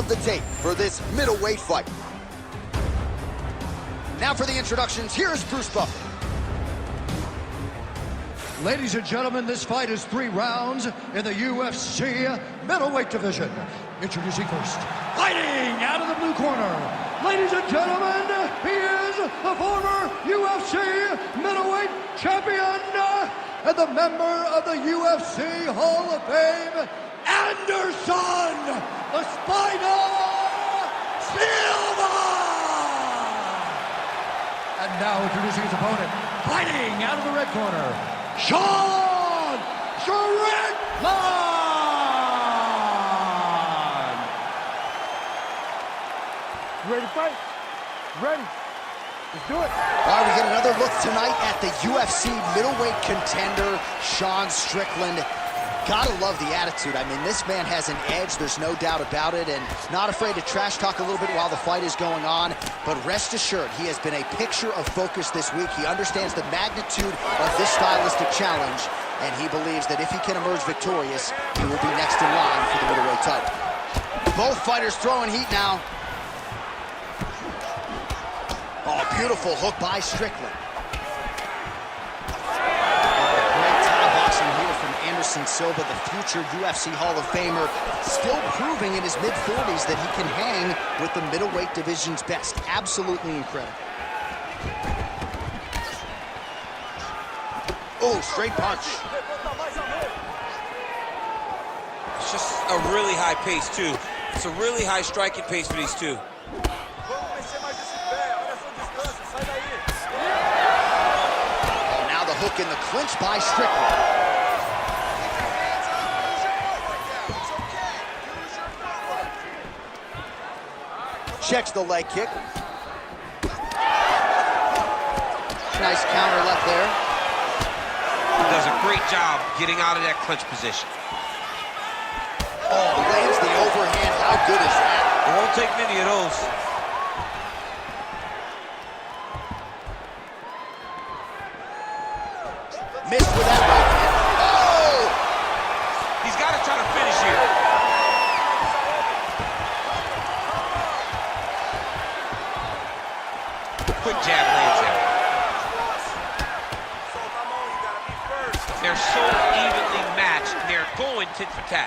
of the tape for this middleweight fight. Now for the introductions, here's Bruce Buffer. Ladies and gentlemen, this fight is 3 rounds in the UFC middleweight division. Introducing first, fighting out of the blue corner. Ladies and gentlemen, he is the former UFC middleweight champion and the member of the UFC Hall of Fame, Anderson, the Spider Silva! And now introducing his opponent, fighting out of the red corner, Strickland! You ready to fight? Ready. Let's do it. All right, we get another look tonight at the UFC middleweight contender, Strickland. Gotta love the attitude. I mean, this man has an edge, there's no doubt about it, and not afraid to trash talk a little bit while the fight is going on. But rest assured, he has been a picture of focus this week. He understands the magnitude of this stylistic challenge, and he believes that if he can emerge victorious, he will be next in line for the middleweight title. Both fighters throwing heat now. Oh, beautiful hook by Strickland. Silva, the future UFC Hall of Famer, still proving in his mid-40s that he can hang with the middleweight division's best. Absolutely incredible. Oh, straight punch. It's just a really high pace, too. It's a really high striking pace for these two. Oh, now the hook in the clinch by Strickland. Checks the leg kick. Nice counter left there. He does a great job getting out of that clinch position. Oh, lands the overhand. How good is that? It won't take many of those. Missed with that right hand. Oh! He's got to try to finish here. Quick jab lands there. They're so evenly matched. They're going tit for tat.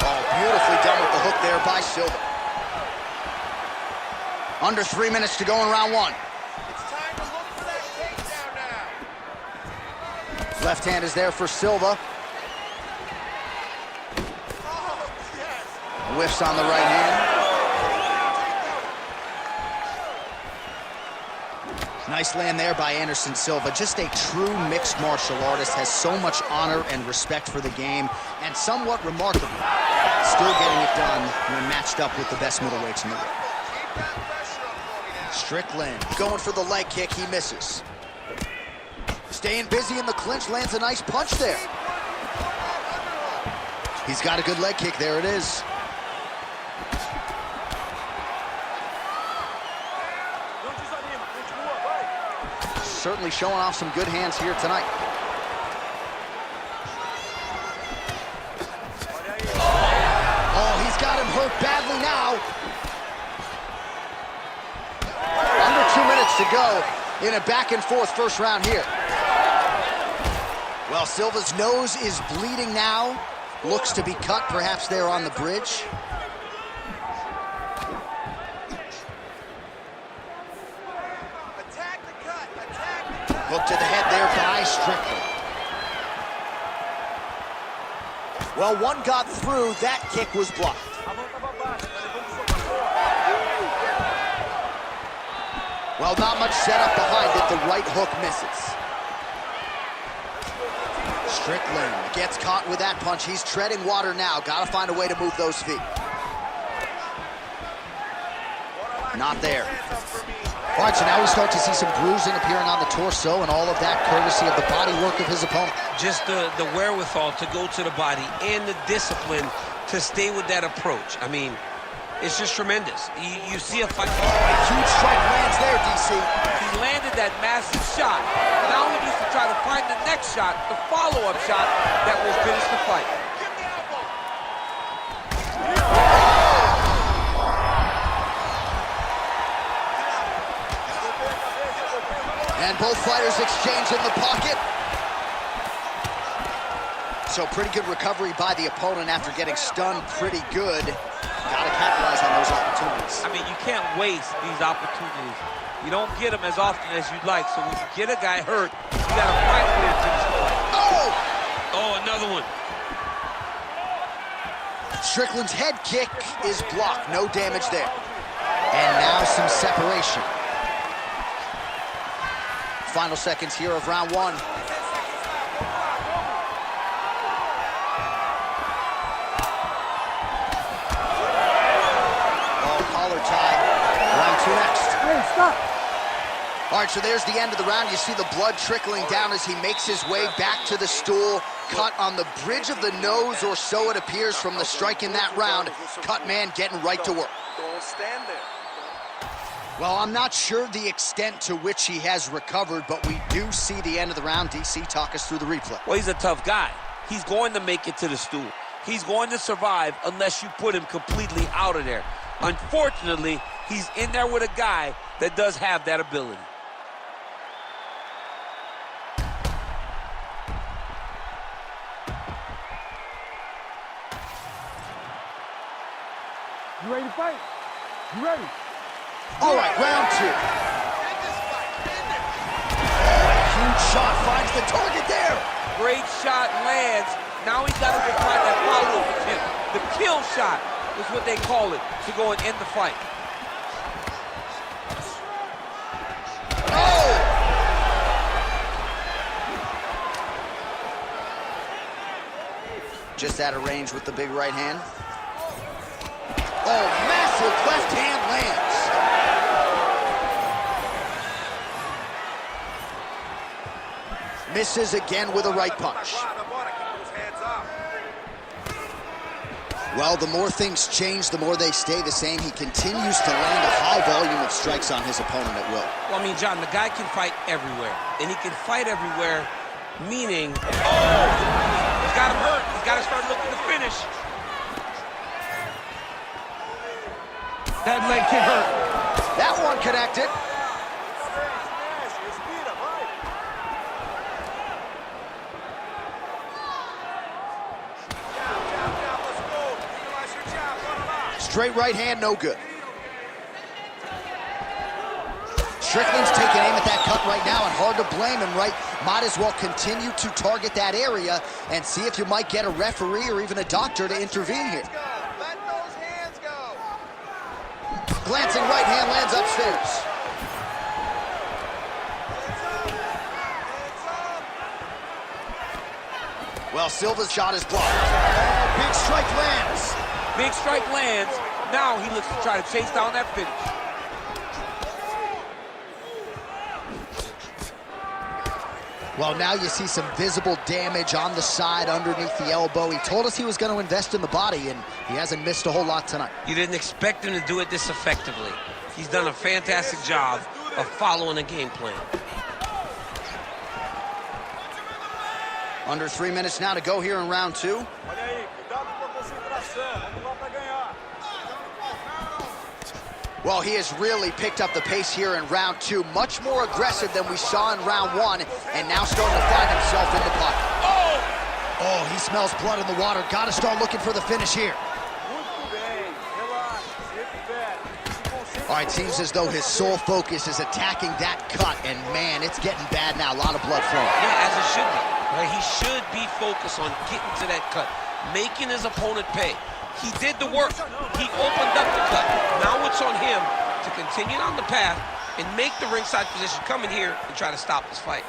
Oh, beautifully done with the hook there by Silva. Under 3 minutes to go in round 1. It's time to look for that takedown now. Left hand is there for Silva. Oh, yes. Whiffs on the right hand. Nice land there by Anderson Silva. Just a true mixed martial artist, has so much honor and respect for the game, and somewhat remarkable, still getting it done when matched up with the best middleweights in the world. Strickland going for the leg kick, he misses. Staying busy in the clinch, lands a nice punch there. He's got a good leg kick, there it is. Certainly showing off some good hands here tonight. Oh, he's got him hurt badly now. Under 2 minutes to go in a back-and-forth first round here. Well, Silva's nose is bleeding now. Looks to be cut, perhaps there on the bridge. Hook to the head there by Strickland. Well, one got through. That kick was blocked. Well, not much setup behind it. The right hook misses. Strickland gets caught with that punch. He's treading water now. Got to find a way to move those feet. Not there. All right, so now we start to see some bruising appearing on the torso, and all of that courtesy of the body work of his opponent. Just the wherewithal to go to the body and the discipline to stay with that approach. I mean, it's just tremendous. You see a fight. A huge strike lands there, DC. He landed that massive shot. Now he needs to try to find the next shot, the follow-up shot that will finish the fight. And both fighters exchange in the pocket. So pretty good recovery by the opponent after getting stunned pretty good. Gotta capitalize on those opportunities. I mean, you can't waste these opportunities. You don't get them as often as you'd like. So when you get a guy hurt, you gotta fight with him to the score. Oh! Oh, another one. Strickland's head kick is blocked. No damage there. And now some separation. Final seconds here of round one. Round two next. Hey, stop. All right, so there's the end of the round. You see the blood trickling down as he makes his way back to the stool. Cut on the bridge of the nose, or so it appears from the strike in that round. Cut man getting right to work. Don't stand there. Well, I'm not sure the extent to which he has recovered, but we do see the end of the round. DC, talk us through the replay. Well, he's a tough guy. He's going to make it to the stool. He's going to survive unless you put him completely out of there. Unfortunately, he's in there with a guy that does have that ability. You ready to fight? You ready? All right, round two. Huge shot finds the target there. Great shot lands. Now he's got to find that follow-up attempt. The kill shot is what they call it, to go and end the fight. Oh! Just out of range with the big right hand. Oh, massive left hand lands. Misses again with a right punch. Well, the more things change, the more they stay the same. He continues to land a high volume of strikes on his opponent at will. Well, I mean, John, the guy can fight everywhere. And he can fight everywhere, meaning, oh, he's got him hurt. He's got to start looking to finish. That leg kick hurt. That one connected. Straight right hand, no good. Strickland's taking aim at that cut right now, and hard to blame him, right? Might as well continue to target that area and see if you might get a referee or even a doctor to intervene here. Let those hands go. Glancing right hand lands upstairs. Well, Silva's shot is blocked. Oh, big strike lands. Big strike lands. Now he looks to try to chase down that finish. Well, now you see some visible damage on the side underneath the elbow. He told us he was going to invest in the body, and he hasn't missed a whole lot tonight. You didn't expect him to do it this effectively. He's done a fantastic job of following a game plan. Under 3 minutes now to go here in round two. Well, he has really picked up the pace here in round two. Much more aggressive than we saw in round one, and now starting to find himself in the pocket. Oh, he smells blood in the water. Got to start looking for the finish here. All right, seems as though his sole focus is attacking that cut, and man, it's getting bad now. A lot of blood flowing. Yeah, as it should be. Right? He should be focused on getting to that cut, making his opponent pay. He did the work. He opened up the cut. Now it's on him to continue on the path and make the ringside position, come in here and try to stop this fight.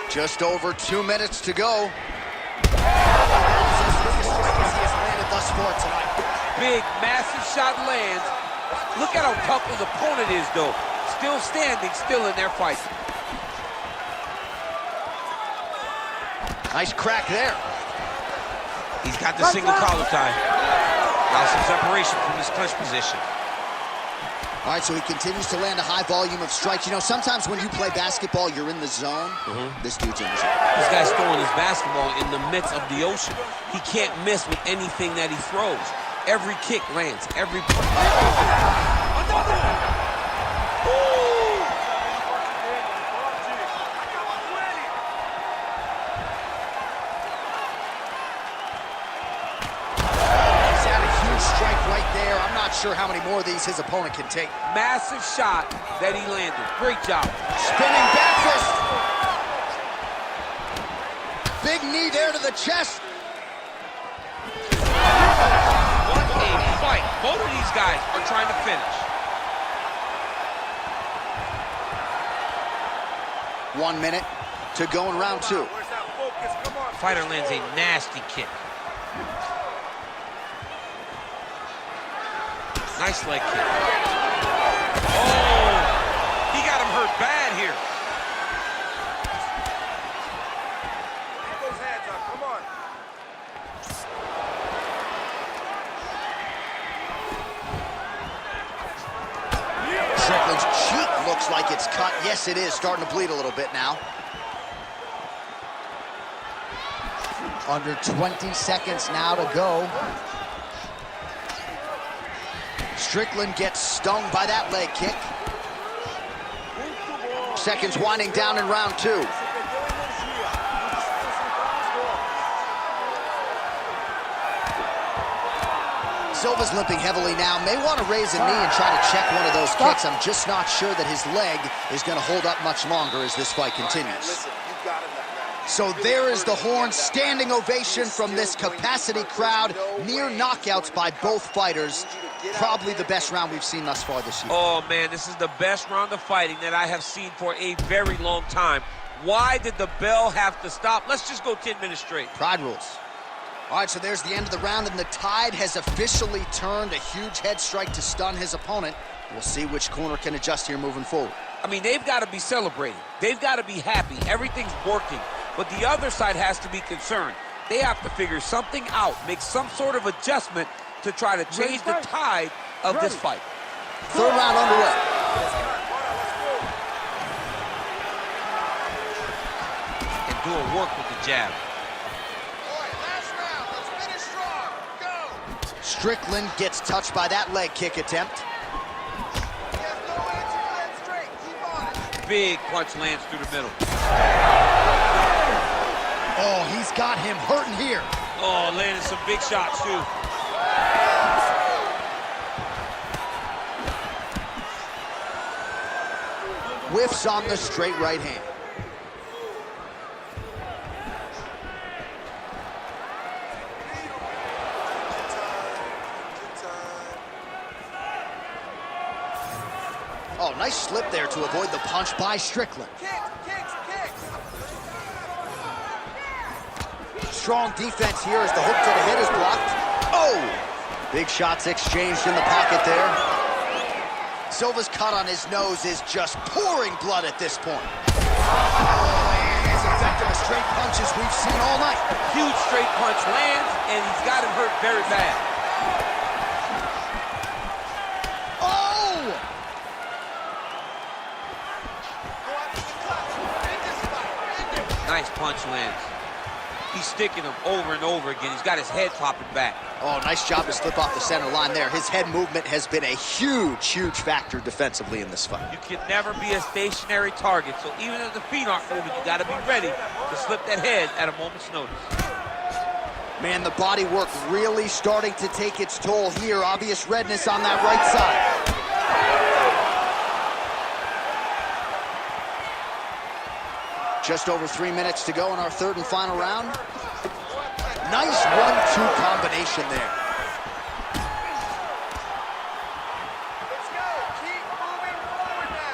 Just over 2 minutes to go. Thus far tonight. Big, massive shot lands. Look at how tough his opponent is, though. Still standing, still in their fight. Nice crack there. He's got the single collar tie. Now some separation from his clinch position. All right, so he continues to land a high volume of strikes. You know, sometimes when you play basketball, you're in the zone. This dude's in the zone. This guy's throwing his basketball in the midst of the ocean. He can't miss with anything that he throws. Every kick lands, every... Another one! sure how many more of these his opponent can take. Massive shot that he landed. Great job. Spinning back fist. Big knee there to the chest. What a fight. Both of these guys are trying to finish. 1 minute to go in round 2. Where's that focus? Come on. Fighter lands a nasty kick. Nice leg kick. Oh, he got him hurt bad here. Get those hands up. Come on. Strickland's cheek looks like it's cut. Yes, it is. Starting to bleed a little bit now. Under 20 seconds now to go. Strickland gets stung by that leg kick. Seconds winding down in round 2. Silva's limping heavily now. May want to raise a knee and try to check one of those kicks. I'm just not sure that his leg is going to hold up much longer as this fight continues. Listen, you got him that round. So there is the horn. Standing ovation from this capacity crowd. Near knockouts by both fighters. Probably the best round we've seen thus far this year. Oh, man, this is the best round of fighting that I have seen for a very long time. Why did the bell have to stop? Let's just go 10 minutes straight. Pride rules. All right, so there's the end of the round, and the tide has officially turned. A huge head strike to stun his opponent. We'll see which corner can adjust here moving forward. I mean, they've got to be celebrating. They've got to be happy. Everything's working. But the other side has to be concerned. They have to figure something out, make some sort of adjustment to try to change the tide of this fight. Third round underway. And doing work with the jab. Strickland gets touched by that leg kick attempt. Big punch lands through the middle. Oh, he's got him hurting here. Oh, landed some big shots, too. Whiffs on the straight right hand. Oh, nice slip there to avoid the punch by Strickland. Strong defense here as the hook to the head is blocked. Oh! Big shots exchanged in the pocket there. Silva's cut on his nose is just pouring blood at this point. Oh, and as effective as straight punches we've seen all night. Huge straight punch lands, and he's got him hurt very bad. Oh! Nice punch lands. He's sticking him over and over again. He's got his head popping back. Oh, nice job to slip off the center line there. His head movement has been a huge, huge factor defensively in this fight. You can never be a stationary target, so even if the feet aren't moving, you got to be ready to slip that head at a moment's notice. Man, the body work really starting to take its toll here. Obvious redness on that right side. Just over 3 minutes to go in our third and final round. Nice 1-2 combination there.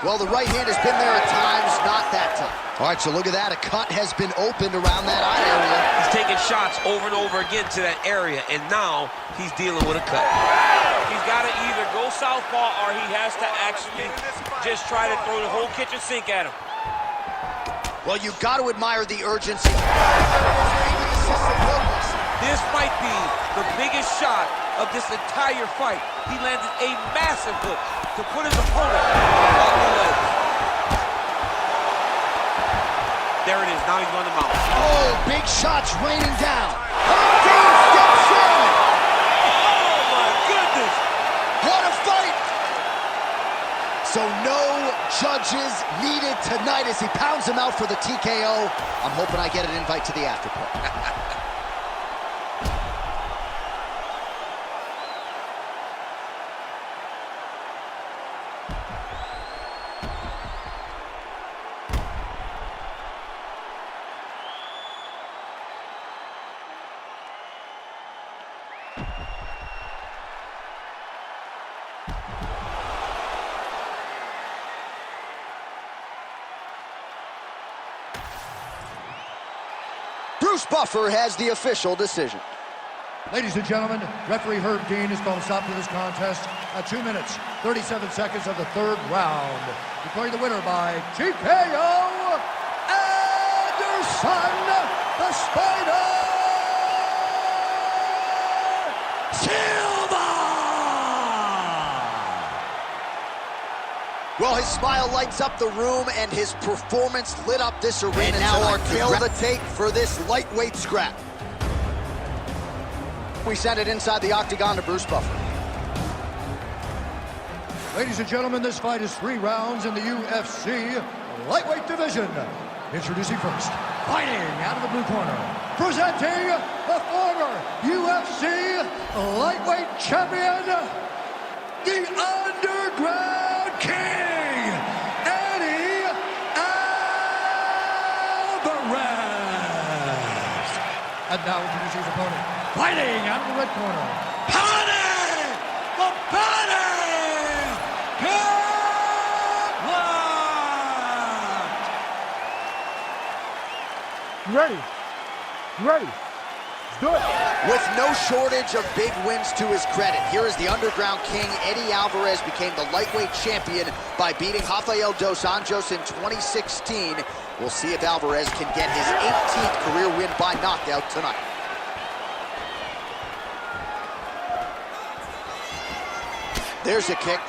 Well, the right hand has been there at times, not that time. All right, so look at that. A cut has been opened around that eye area. He's taking shots over and over again to that area, and now he's dealing with a cut. He's got to either go southpaw or he has to actually just try to throw the whole kitchen sink at him. Well, you've got to admire the urgency. This might be the biggest shot of this entire fight. He landed a massive hook to put his opponent on the legs. There it is. Now he's run him out. Oh, big shots raining down. Dave steps in. Oh, my goodness. What a fight. So no judges needed tonight as he pounds him out for the TKO. I'm hoping I get an invite to the afterparty. Bruce Buffer has the official decision. Ladies and gentlemen, referee Herb Dean has called a stop to this contest at 2 minutes, 37 seconds of the third round. Declaring the winner by TKO, Anderson, the Spider, Silva! Well, his smile lights up the room, and his performance lit up this arena. And now our kill the tape for this lightweight scrap. We send it inside the octagon to Bruce Buffer. Ladies and gentlemen, this fight is 3 rounds in the UFC lightweight division. Introducing first, fighting out of the blue corner, presenting the former UFC lightweight champion, the Underground King, Eddie Alvarez. And now introducing his opponent, fighting out of the red corner, Pimblett, the You ready? You ready? Let's do it. With no shortage of big wins to his credit, here is the Underground King. Eddie Alvarez became the lightweight champion by beating Rafael dos Anjos in 2016. We'll see if Alvarez can get his 18th career win by knockout tonight. There's a kick.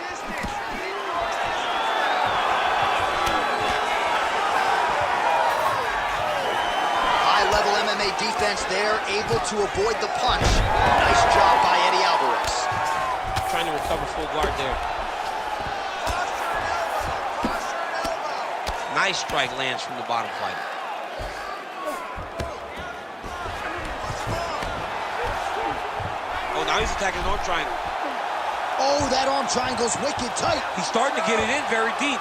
High-level MMA defense there, able to avoid the punch. Nice job by Eddie Alvarez. Trying to recover full guard there. Nice strike lands from the bottom fighter. Oh, now he's attacking the arm triangle. Oh, that arm triangle's wicked tight. He's starting to get it in very deep.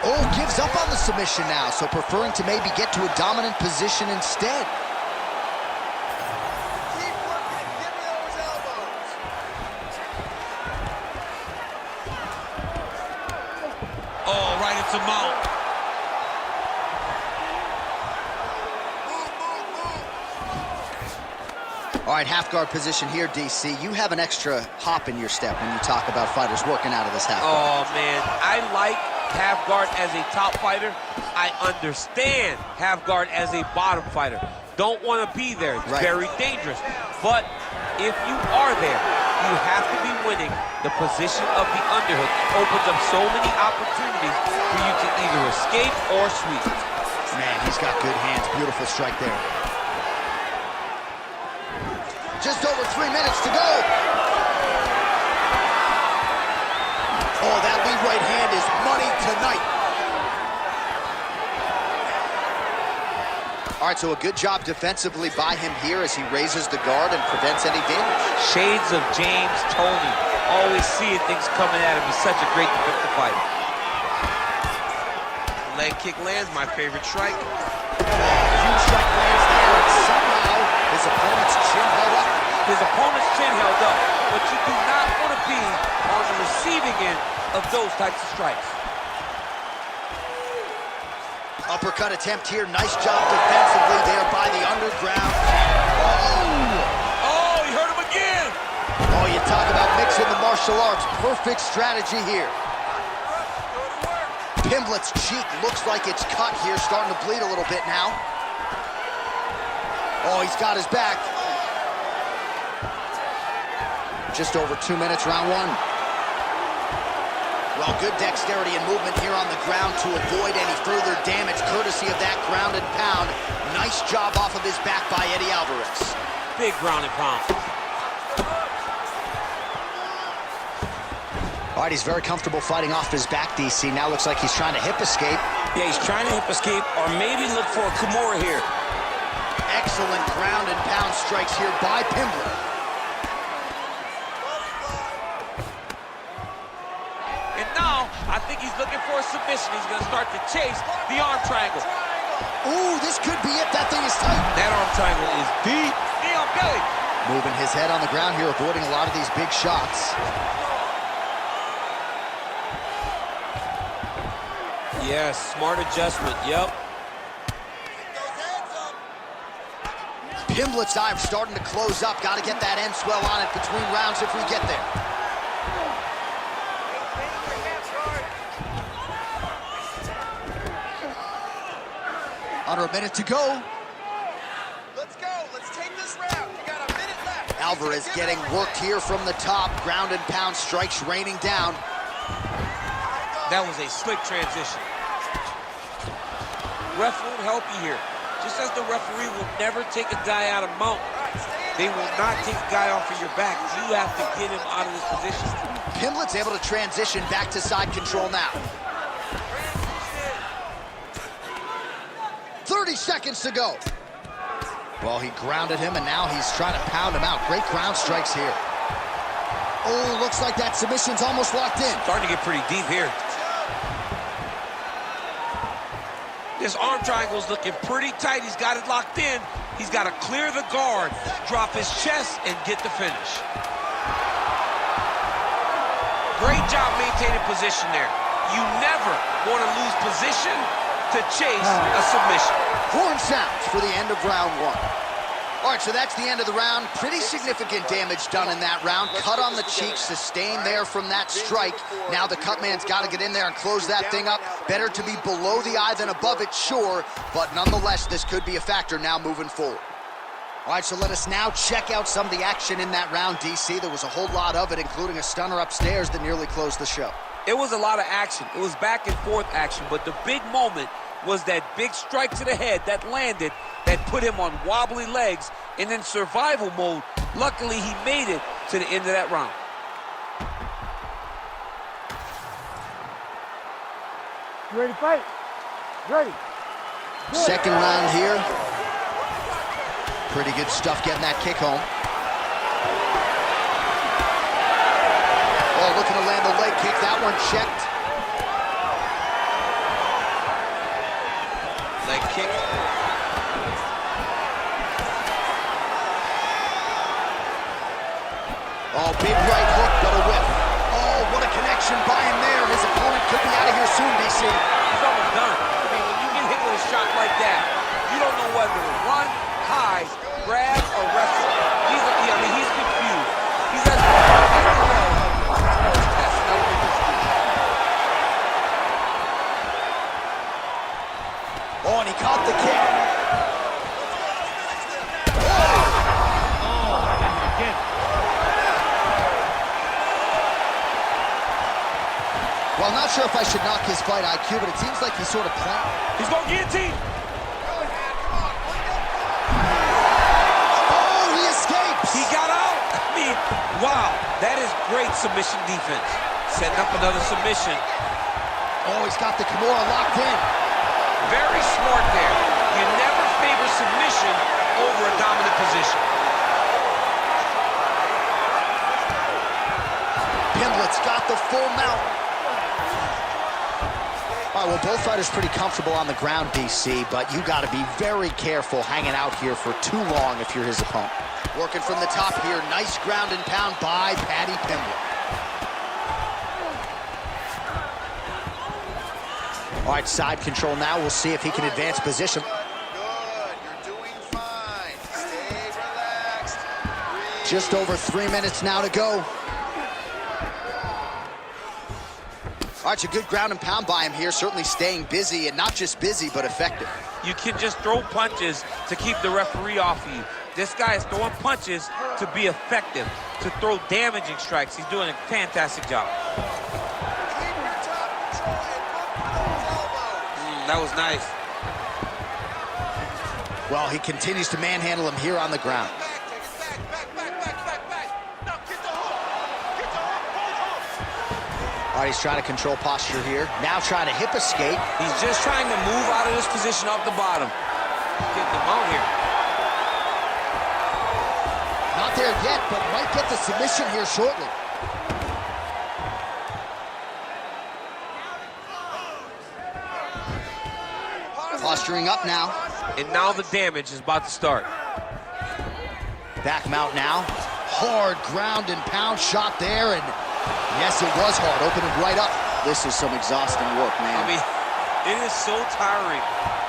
Oh, gives up on the submission now, so preferring to maybe get to a dominant position instead. Keep working. Give me those elbows. Oh, right into mount. All right, half guard position here, DC. You have an extra hop in your step when you talk about fighters working out of this half guard. Oh, man. I like half guard as a top fighter. I understand half guard as a bottom fighter. Don't want to be there. It's very dangerous. But if you are there, you have to be winning. The position of the underhook opens up so many opportunities for you to either escape or sweep. Man, he's got good hands. Beautiful strike there. Just over 3 minutes to go. Oh, that lead right hand is money tonight. All right, so a good job defensively by him here as he raises the guard and prevents any damage. Shades of James Toney. Always seeing things coming at him. He's such a great defensive fighter. Leg kick lands, my favorite strike. Huge strike lands there, and somehow his opponent's chin held up. His opponent's chin held up, but you do not want to be on the receiving end of those types of strikes. Uppercut attempt here. Nice job defensively there by the Underground. Oh, he hurt him again. Oh, you talk about mixing the martial arts. Perfect strategy here. Pimblett's cheek looks like it's cut here, starting to bleed a little bit now. Oh, he's got his back. Just over 2 minutes, round one. Well, good dexterity and movement here on the ground to avoid any further damage, courtesy of that ground and pound. Nice job off of his back by Eddie Alvarez. Big ground and pound. All right, he's very comfortable fighting off his back, DC. Now looks like he's trying to hip escape. Yeah, he's trying to hip escape or maybe look for a Kimura here. Excellent ground and pound strikes here by Pimblett. And now, I think he's looking for a submission. He's going to start to chase the arm triangle. Ooh, this could be it. That thing is tight. That arm triangle is deep. Knee on belly. Moving his head on the ground here, avoiding a lot of these big shots. Yes, smart adjustment, yep. Pimblett's eye starting to close up. Got to get that end swell on it between rounds if we get there. Under a minute to go. Let's go. Let's take this round. You got a minute left. Alvarez getting worked here from the top. Ground and pound strikes raining down. That was a slick transition. Ref won't help you here. Just as the referee will never take a guy out of mount, they will not take a guy off of your back. You have to get him out of this position. Pimblett's able to transition back to side control now. 30 seconds to go. Well, he grounded him, and now he's trying to pound him out. Great ground strikes here. Oh, looks like that submission's almost locked in. Starting to get pretty deep here. This arm triangle's looking pretty tight. He's got it locked in. He's got to clear the guard, drop his chest, and get the finish. Great job maintaining position there. You never want to lose position to chase a submission. Horn sounds for the end of round one. All right, so that's the end of the round. Pretty significant damage done in that round. Cut on the cheek, sustained there from that strike. Now the cut man's got to get in there and close that thing up. Better to be below the eye than above it, sure, but nonetheless, this could be a factor now moving forward. All right, so let us now check out some of the action in that round, DC. There was a whole lot of it, including a stunner upstairs that nearly closed the show. It was a lot of action. It was back and forth action, but the big moment was that big strike to the head that landed, that put him on wobbly legs, and in survival mode. Luckily, he made it to the end of that round. You ready to fight? Ready. Good. Second round here. Pretty good stuff getting that kick home. Oh, looking to land the leg kick. That one checked. Leg kick. Oh, big right hook, but a whiff. Oh, what a connection by him there. His opponent could be out of here soon, DC. He's almost done. I mean, when you get hit with a shot like that, you don't know whether to run, hide, grab, or wrestle. He's confused. He's as Oh, and he caught the kick. Well, I'm not sure if I should knock his fight IQ, but it seems like he's sort of playing. He's going guillotine. Oh, he escapes. He got out. I mean, wow. That is great submission defense. Setting up another submission. Oh, he's got the Kimura locked in. Very smart there. You never favor submission over a dominant position. Pimblett's got the full mount. All right, well, both fighters pretty comfortable on the ground, DC, but you got to be very careful hanging out here for too long if you're his opponent. Working from the top here, nice ground and pound by Paddy Pimblett. All right, side control now. We'll see if he can advance position. Good. You're doing fine. Stay relaxed. Breathe. Just over 3 minutes now to go. All right, so good ground and pound by him here, certainly staying busy, and not just busy, but effective. You can just throw punches to keep the referee off of you. This guy is throwing punches to be effective, to throw damaging strikes. He's doing a fantastic job. Keep your top control and look for those elbows. That was nice. Well, he continues to manhandle him here on the ground. Back, take it back. Now get the hook. Get the hook, both hooks. All right, he's trying to control posture here. Now trying to hip escape. He's just trying to move out of this position off the bottom. Get the mount here. Not there yet, but might get the submission here shortly. Posturing up now. And now the damage is about to start. Back mount now. Hard ground and pound shot there, and yes, it was hard, opening right up. This is some exhausting work, man. I mean, It is so tiring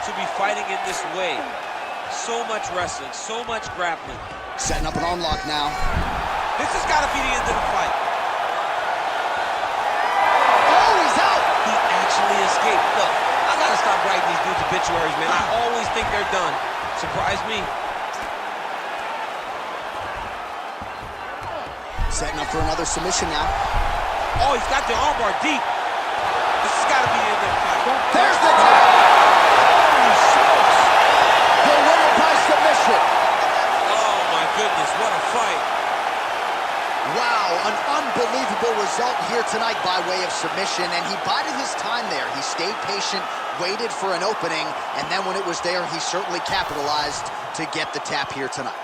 to be fighting in this way. So much wrestling, so much grappling. Setting up an arm lock now. This has got to be the end of the fight. Oh, he's out! He actually escaped. Look, I got to stop writing these dudes obituaries, man. I always think they're done. Surprise me. Setting up for another submission now. Oh, he's got the armbar deep. This has got to be the end of the fight. There's the tap! Holy smokes. The winner by submission. Oh, my goodness, what a fight. Wow, an unbelievable result here tonight by way of submission, and he bided his time there. He stayed patient, waited for an opening, and then when it was there, he certainly capitalized to get the tap here tonight.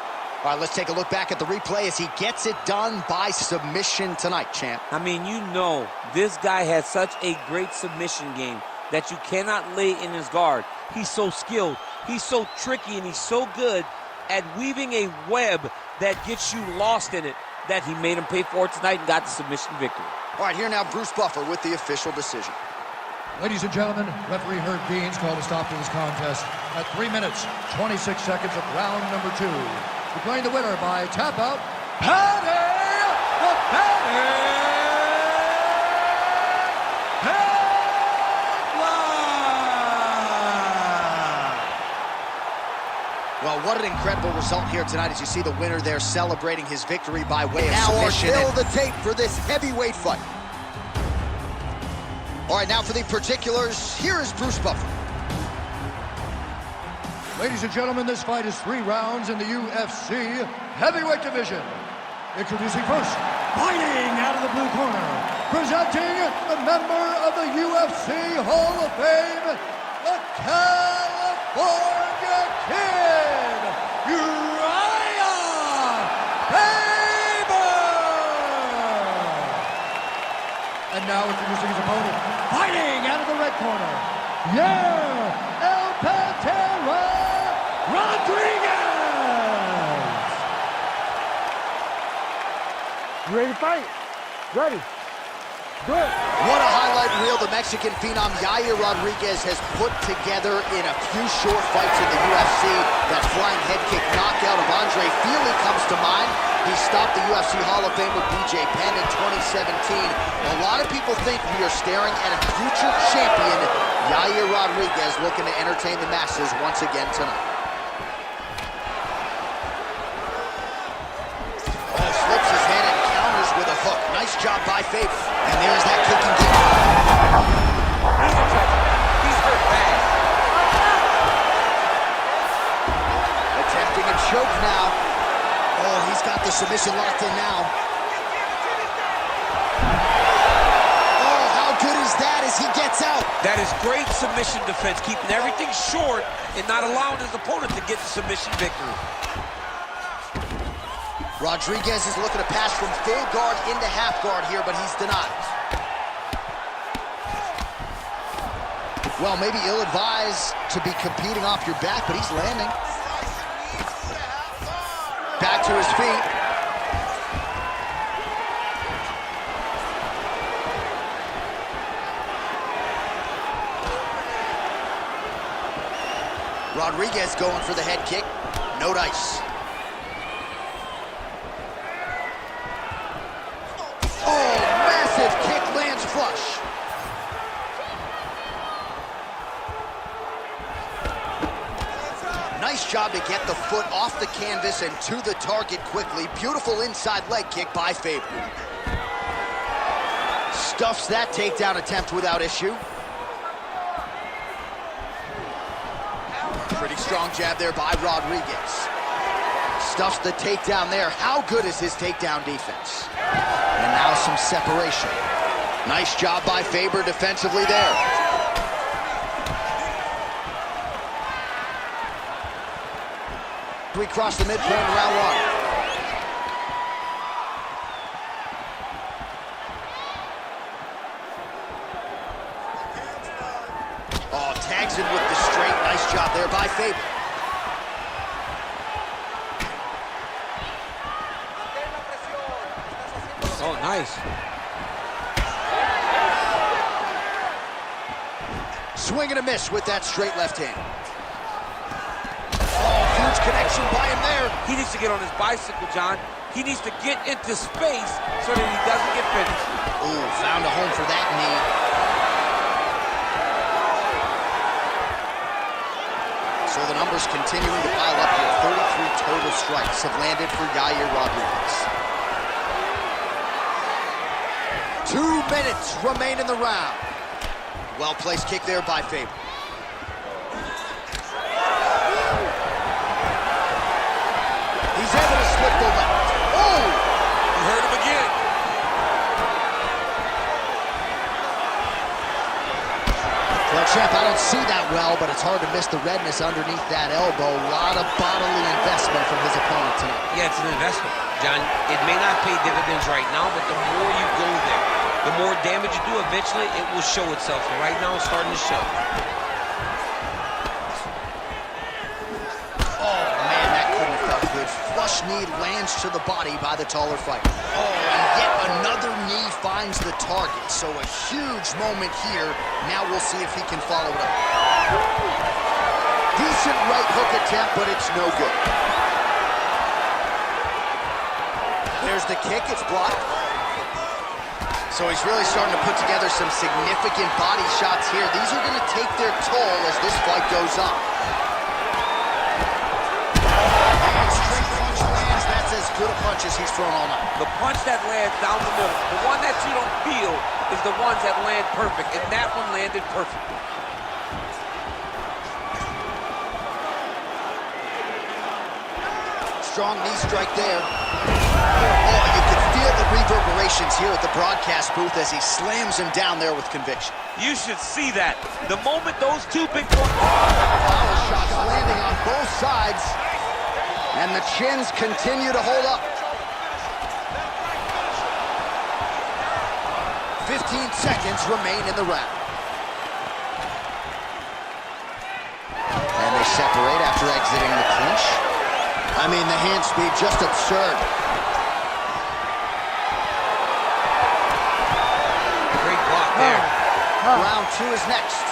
All right, let's take a look back at the replay as he gets it done by submission tonight, champ. I mean, you know, this guy has such a great submission game that you cannot lay in his guard. He's so skilled, he's so tricky, and he's so good at weaving a web that gets you lost in it that he made him pay for it tonight and got the submission victory. All right, here now Bruce Buffer with the official decision. Ladies and gentlemen, referee Herb Deans called a stop to this contest at 3 minutes, 26 seconds of round number 2. Declaring the winner by tap out, Paddy the Paddy Pimblett. Well, what an incredible result here tonight as you see the winner there celebrating his victory by way of now submission. Now the tape for this heavyweight fight. All right, now for the particulars, here is Bruce Buffer. Ladies and gentlemen, this fight is 3 rounds in the UFC heavyweight division. Introducing first, fighting out of the blue corner, presenting the member of the UFC Hall of Fame, the California Kid, Faber! And now introducing his opponent, fighting out of the red corner, El Pantera Rodriguez! You ready to fight? Ready. Good. What a highlight reel the Mexican phenom Yair Rodriguez has put together in a few short fights in the UFC. That flying head kick knockout of Andre Feely comes to mind. He stopped the UFC Hall of Famer BJ Penn in 2017. A lot of people think we are staring at a future champion, Yair Rodriguez, looking to entertain the masses once again tonight. Oh, slips his head and counters with a hook. Nice job by Faber. And there's that kicking kick. He's hurt bad. Attempting a choke now. Oh, he's got the submission locked in now. Oh, how good is that as he gets out? That is great submission defense, keeping everything short and not allowing his opponent to get the submission victory. Rodriguez is looking to pass from full guard into half guard here, but he's denied. Well, maybe ill-advised to be competing off your back, but he's landing. Back to his feet. Rodriguez going for the head kick. No dice. Oh, massive kick lands flush. Nice job to get the foot off the canvas and to the target quickly. Beautiful inside leg kick by Faber. Stuffs that takedown attempt without issue. Pretty strong jab there by Rodriguez. Stuffs the takedown there. How good is his takedown defense? And now some separation. Nice job by Faber defensively there. We cross the midpoint in round 1. Oh, tags him with the straight. Nice job there by Faber. Oh, nice. Swing and a miss with that straight left hand. Oh, huge connection by him there. He needs to get on his bicycle, John. He needs to get into space so that he doesn't get finished. Ooh, found a home for that knee. So the numbers continuing to pile up here. 33 total strikes have landed for Yair Rodriguez. 2 minutes remain in the round. Well-placed kick there by Faber. He's able to slip the left. Oh! He hurt him again. Well, champ, I don't see that well, but it's hard to miss the redness underneath that elbow. A lot of bodily investment from his opponent tonight. Yeah, it's an investment, John. It may not pay dividends right now, but the more you go there, the more damage you do, eventually it will show itself. And right now, it's starting to show. Oh, man, that couldn't have felt good. Flush knee lands to the body by the taller fighter. Oh, and yet another knee finds the target. So a huge moment here. Now we'll see if he can follow it up. Decent right hook attempt, but it's no good. There's the kick, it's blocked. So he's really starting to put together some significant body shots here. These are going to take their toll as this fight goes on. And straight punch lands. That's as good a punch as he's thrown all night. The punch that lands down the middle, the one that you don't feel, is the ones that land perfect, and that one landed perfectly. Strong knee strike there. Oh, you can feel the reverberations here at the broadcast booth as he slams him down there with conviction. You should see that. The moment those two big ones... Power shots landing on both sides, and the chins continue to hold up. 15 seconds remain in the round. And they separate after exiting the clinch. I mean, the hand speed just absurd. Great block there. Round 2 is next.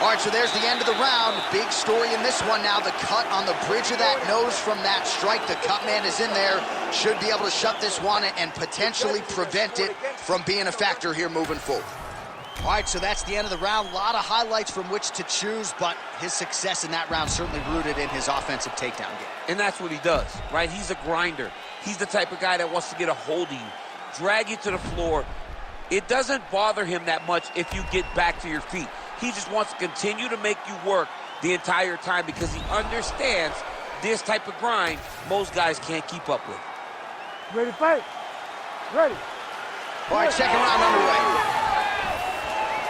All right, so there's the end of the round. Big story in this one now. The cut on the bridge of that nose from that strike. The cut man is in there. Should be able to shut this one and potentially prevent it from being a factor here moving forward. All right, so that's the end of the round. A lot of highlights from which to choose, but his success in that round certainly rooted in his offensive takedown game. And that's what he does, right? He's a grinder. He's the type of guy that wants to get a hold of you, drag you to the floor. It doesn't bother him that much if you get back to your feet. He just wants to continue to make you work the entire time because he understands this type of grind most guys can't keep up with. Ready to fight? Ready. All right, second round underway.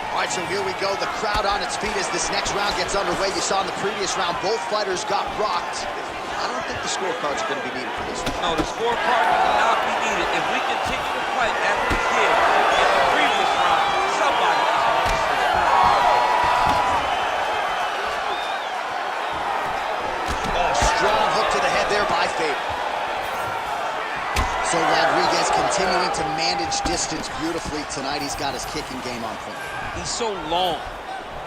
All right, so here we go. The crowd on its feet as this next round gets underway. You saw in the previous round, both fighters got rocked. I don't think the scorecards are going to be needed for this one. No, the scorecard will not be needed. If we continue to fight as we did in the previous round, somebody is going to sleep. Oh, strong hook to the head there by Faber. So Rodriguez continuing to manage distance beautifully tonight. He's got his kicking game on point. He's so long.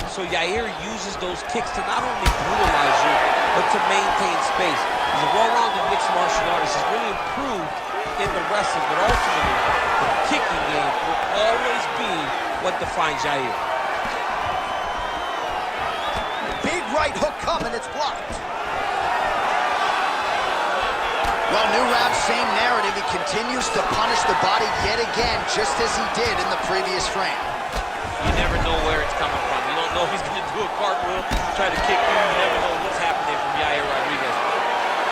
So Yair uses those kicks to not only brutalize you, but to maintain space. He's a well-rounded mixed martial artist. He's really improved in the wrestling, but ultimately, the kicking game will always be what defines Yair. Big right hook coming, it's blocked. Well, new round, same narrative. He continues to punish the body yet again, just as he did in the previous frame. You never know where it's coming from. You don't know if he's going to do a cartwheel, try to kick you. You never know what's happening from Yair Rodriguez.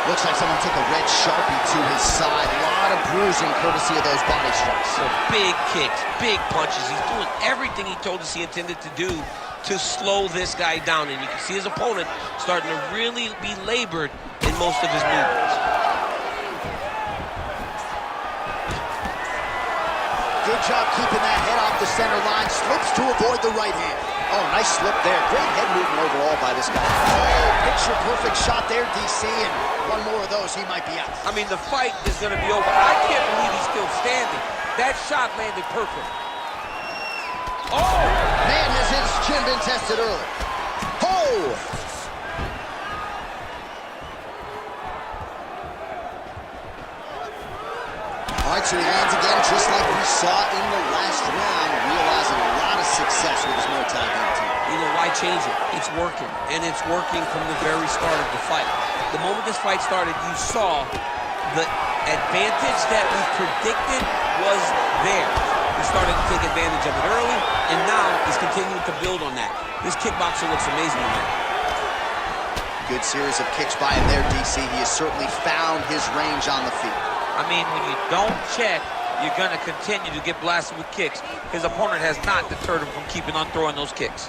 Looks like someone took a red Sharpie to his side. A lot of bruising courtesy of those body strikes. So big kicks, big punches. He's doing everything he told us he intended to do to slow this guy down. And you can see his opponent starting to really be labored in most of his movements. Good job keeping that head off the center line. Slips to avoid the right hand. Oh, nice slip there. Great head movement overall by this guy. Oh, picture-perfect shot there, DC, and one more of those, he might be out. I mean, the fight is going to be over. I can't believe he's still standing. That shot landed perfect. Oh! Man, his his chin been tested early? Oh! All right, so he lands again, just like we saw in the last round, realizing a lot of success with his Muay Thai team. You know, why change it? It's working, and it's working from the very start of the fight. The moment this fight started, you saw the advantage that we predicted was there. He started to take advantage of it early, and now he's continuing to build on that. This kickboxer looks amazing tonight. Good series of kicks by him there, DC. He has certainly found his range on the feet. I mean, when you don't check, you're going to continue to get blasted with kicks. His opponent has not deterred him from keeping on throwing those kicks.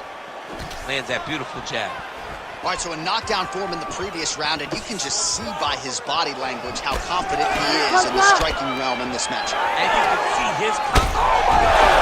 Lands that beautiful jab. All right, so a knockdown for him in the previous round, and you can just see by his body language how confident he is in the striking realm in this match. And you can see his confidence. Oh, my God.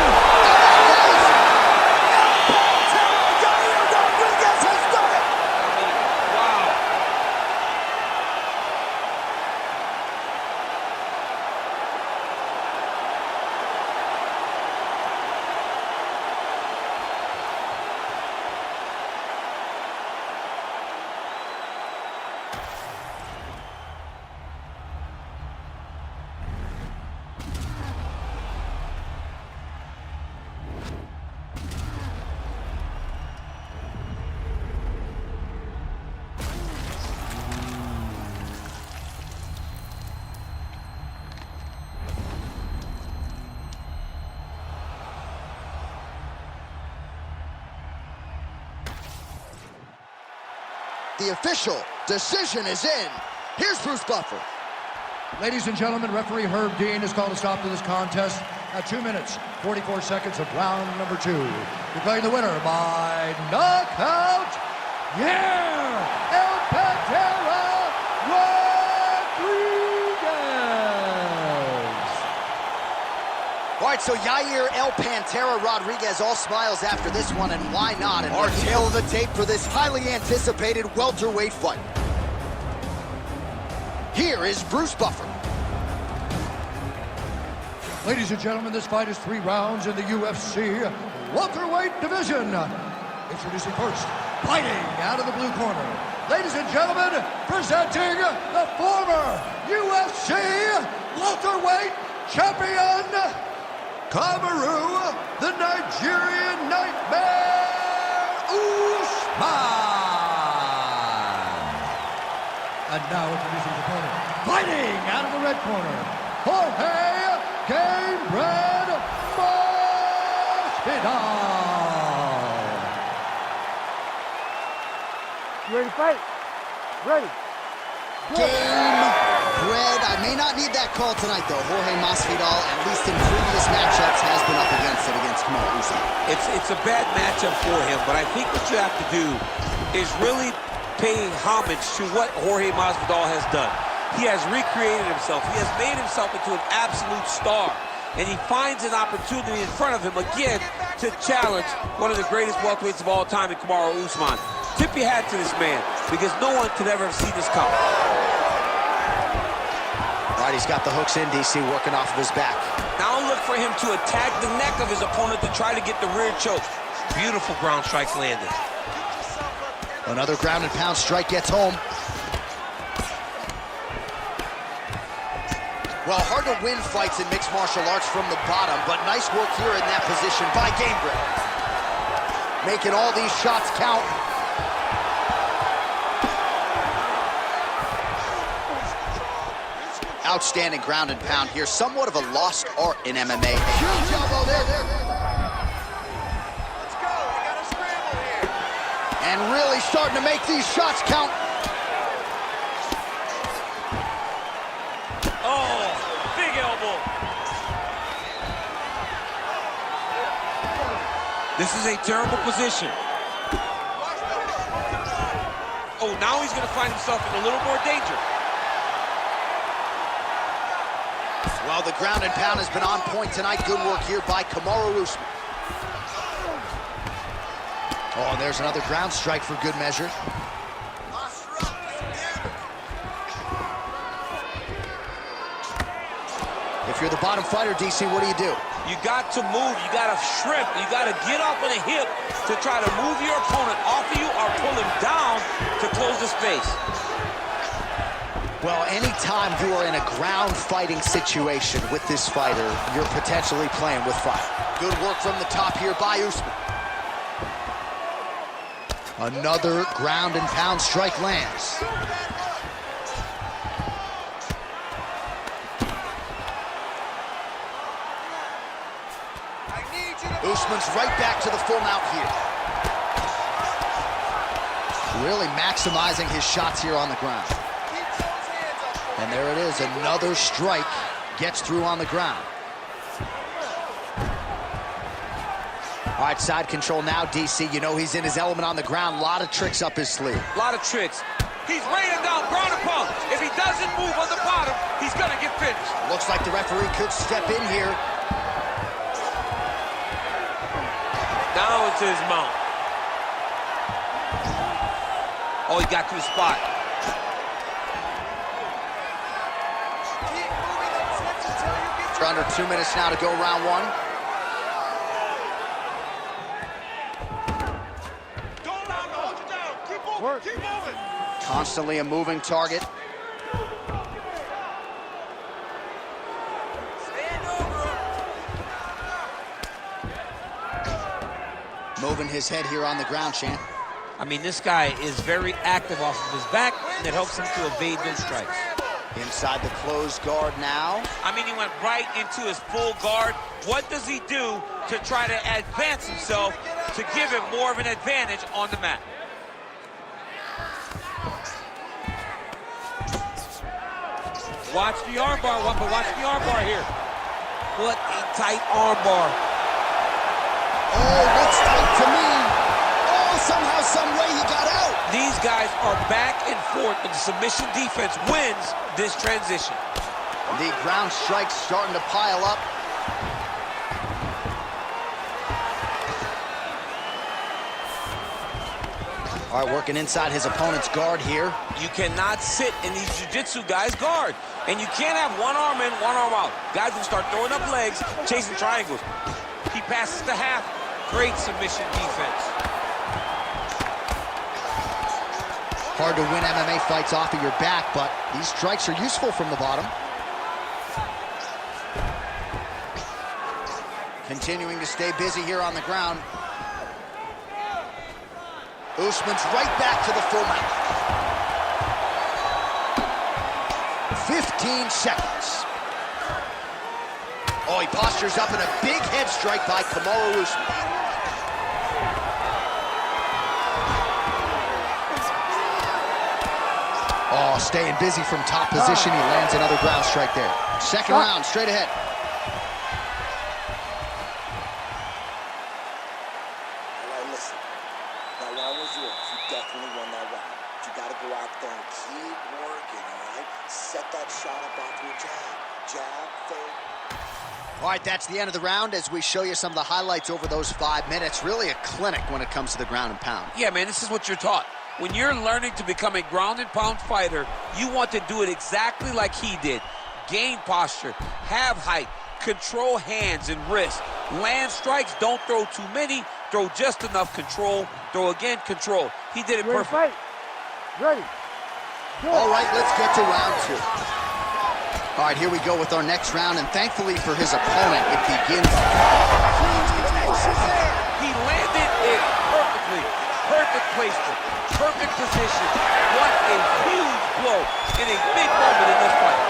The official decision is in. Here's Bruce Buffer. Ladies and gentlemen, referee Herb Dean has called a stop to this contest at 2 minutes, 44 seconds of round number 2. Declaring the winner by knockout, El Pantera Rodriguez. All right, so Yair El Pantera Rodriguez, all smiles after this one, and why not? And our tail of the tape for this highly anticipated welterweight fight. Here is Bruce Buffer. Ladies and gentlemen, this fight is 3 rounds in the UFC welterweight division. Introducing first, fighting out of the blue corner. Ladies and gentlemen, presenting the former UFC welterweight champion, Kamaru, the Nigerian Nightmare, Usman. And now introducing his opponent, fighting out of the red corner, Jorge Gamebred Masvidal. You ready to fight? Ready. Gamebred. I may not need that call tonight, though. Jorge Masvidal, at least in previous matchups, has been up against it against Kamaru Usman. It's a bad matchup for him, but I think what you have to do is really pay homage to what Jorge Masvidal has done. He has recreated himself. He has made himself into an absolute star. And he finds an opportunity in front of him again to challenge one of the greatest welterweights of all time in Kamaru Usman. Tip your hat to this man, because no one could ever have seen this coming. All right, he's got the hooks in, DC, working off of his back. Now look for him to attack the neck of his opponent to try to get the rear choke. Beautiful ground strikes landed. Another ground and pound strike gets home. Well, hard to win fights in mixed martial arts from the bottom, but nice work here in that position by Gamebred. Making all these shots count. Outstanding ground and pound here. Somewhat of a lost art in MMA. Huge elbow there. Let's go. We got a scramble here. And really starting to make these shots count. Oh, big elbow. This is a terrible position. Oh, now he's going to find himself in a little more danger. Well, the ground and pound has been on point tonight. Good work here by Kamaru Usman. Oh, and there's another ground strike for good measure. If If you're the bottom fighter, DC, what do? You got to move, you got to shrimp, you got to get off on a hip to try to move your opponent off of you or pull him down to close the space. Well, anytime you are in a ground fighting situation with this fighter, you're potentially playing with fire. Good work from the top here by Usman. Another ground and pound strike lands. Usman's right back to the full mount here. Really maximizing his shots here on the ground. And there it is, another strike gets through on the ground. All right, side control now, DC. You know he's in his element on the ground. A lot of tricks up his sleeve. A lot of tricks. He's raining down ground and pound. If he doesn't move on the bottom, he's gonna get finished. Looks like the referee could step in here. Now it's his mount. Oh, he got to the spot. We're under 2 minutes now to go round one. Don't allow him to hold you down. Keep moving, keep moving. Constantly a moving target. Moving his head here on the ground, champ. I mean, this guy is very active off of his back, and it helps him to evade those strikes. Inside the closed guard now. I mean, he went right into his full guard. What does he do to try to advance himself to give him more of an advantage on the mat? Watch the armbar, but watch the armbar here. What a tight armbar. Oh, looks tight to me. Oh, somehow, some way he got out. These guys are back and forth, but the submission defense wins this transition. The ground strikes starting to pile up. All right, working inside his opponent's guard here. You cannot sit in these jiu-jitsu guys' guard. And you can't have one arm in, one arm out. Guys will start throwing up legs, chasing triangles. He passes to half. Great submission defense. Hard to win MMA fights off of your back, but these strikes are useful from the bottom. Continuing to stay busy here on the ground. Usman's right back to the full mount. 15 seconds. Oh, he postures up in a big head strike by Kamaru Usman. Oh, staying busy from top position. He lands another ground strike there. Second round, straight ahead. All right, listen. That round was yours. You definitely won that round. But you got to go out there and keep working, all right? Set that shot up off your jab. Jab, fake. All right, that's the end of the round as we show you some of the highlights over those 5 minutes. Really a clinic when it comes to the ground and pound. Yeah, man, this is what you're taught. When you're learning to become a ground and pound fighter, you want to do it exactly like he did. Gain posture, have height, control hands and wrists. Land strikes, don't throw too many, throw just enough, control, throw again, control. He did it perfect. Ready. All right, let's get to round two. All right, here we go with our next round, and thankfully for his opponent, it begins. He landed it perfectly. Perfect placement, perfect position. What a huge blow in a big moment in this fight.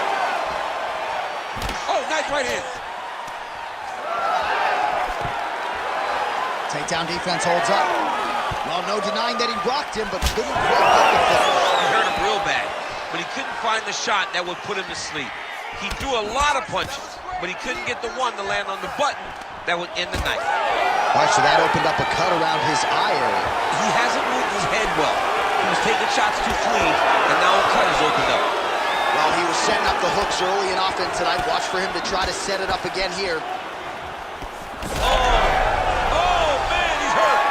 Oh, nice right hand. Takedown defense holds up. Well, no denying that he rocked him, but couldn't quite get the finish. He hurt him real bad, but he couldn't find the shot that would put him to sleep. He threw a lot of punches, but he couldn't get the one to land on the button that would end the night. All right, so that opened up a cut around his eye area. He hasn't moved his head well. He was taking shots too clean, and now a cut has opened up. Well, he was setting up the hooks early and often tonight. Watch for him to try to set it up again here. Oh, man, he's hurt.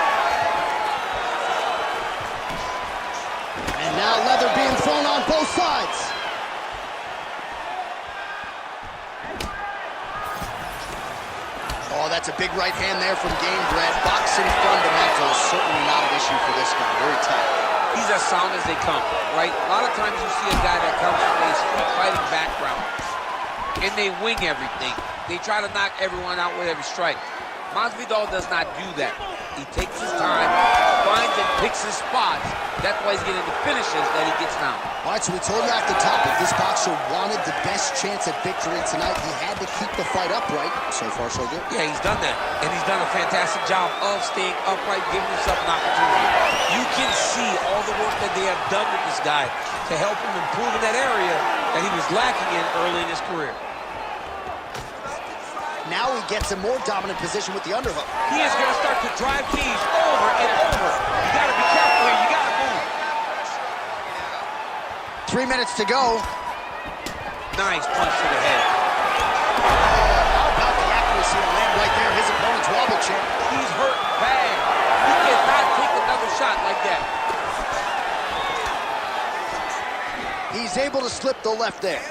And now leather being thrown on both sides. that's a big right hand there from Gamebred. Boxing fundamentals, certainly not an issue for this guy. Very tough. He's as sound as they come, right? A lot of times you see a guy that comes from a street fighting background, and they wing everything. They try to knock everyone out with every strike. Masvidal does not do that. He takes his time, finds and picks his spots. That's why he's getting the finishes that he gets now. All right, so we told you at the top, if this boxer wanted the best chance at victory tonight, he had to keep the fight upright. So far, so good. Yeah, he's done that. And he's done a fantastic job of staying upright, giving himself an opportunity. You can see all the work that they have done with this guy to help him improve in that area that he was lacking in early in his career. Now he gets a more dominant position with the underhook. He is going to start to drive knees over and over. You got to be careful here. You got to move. 3 minutes to go. Nice punch to the head. How about the accuracy to land right there? His opponent's wobble check. He's hurt bad. He cannot take another shot like that. He's able to slip the left there.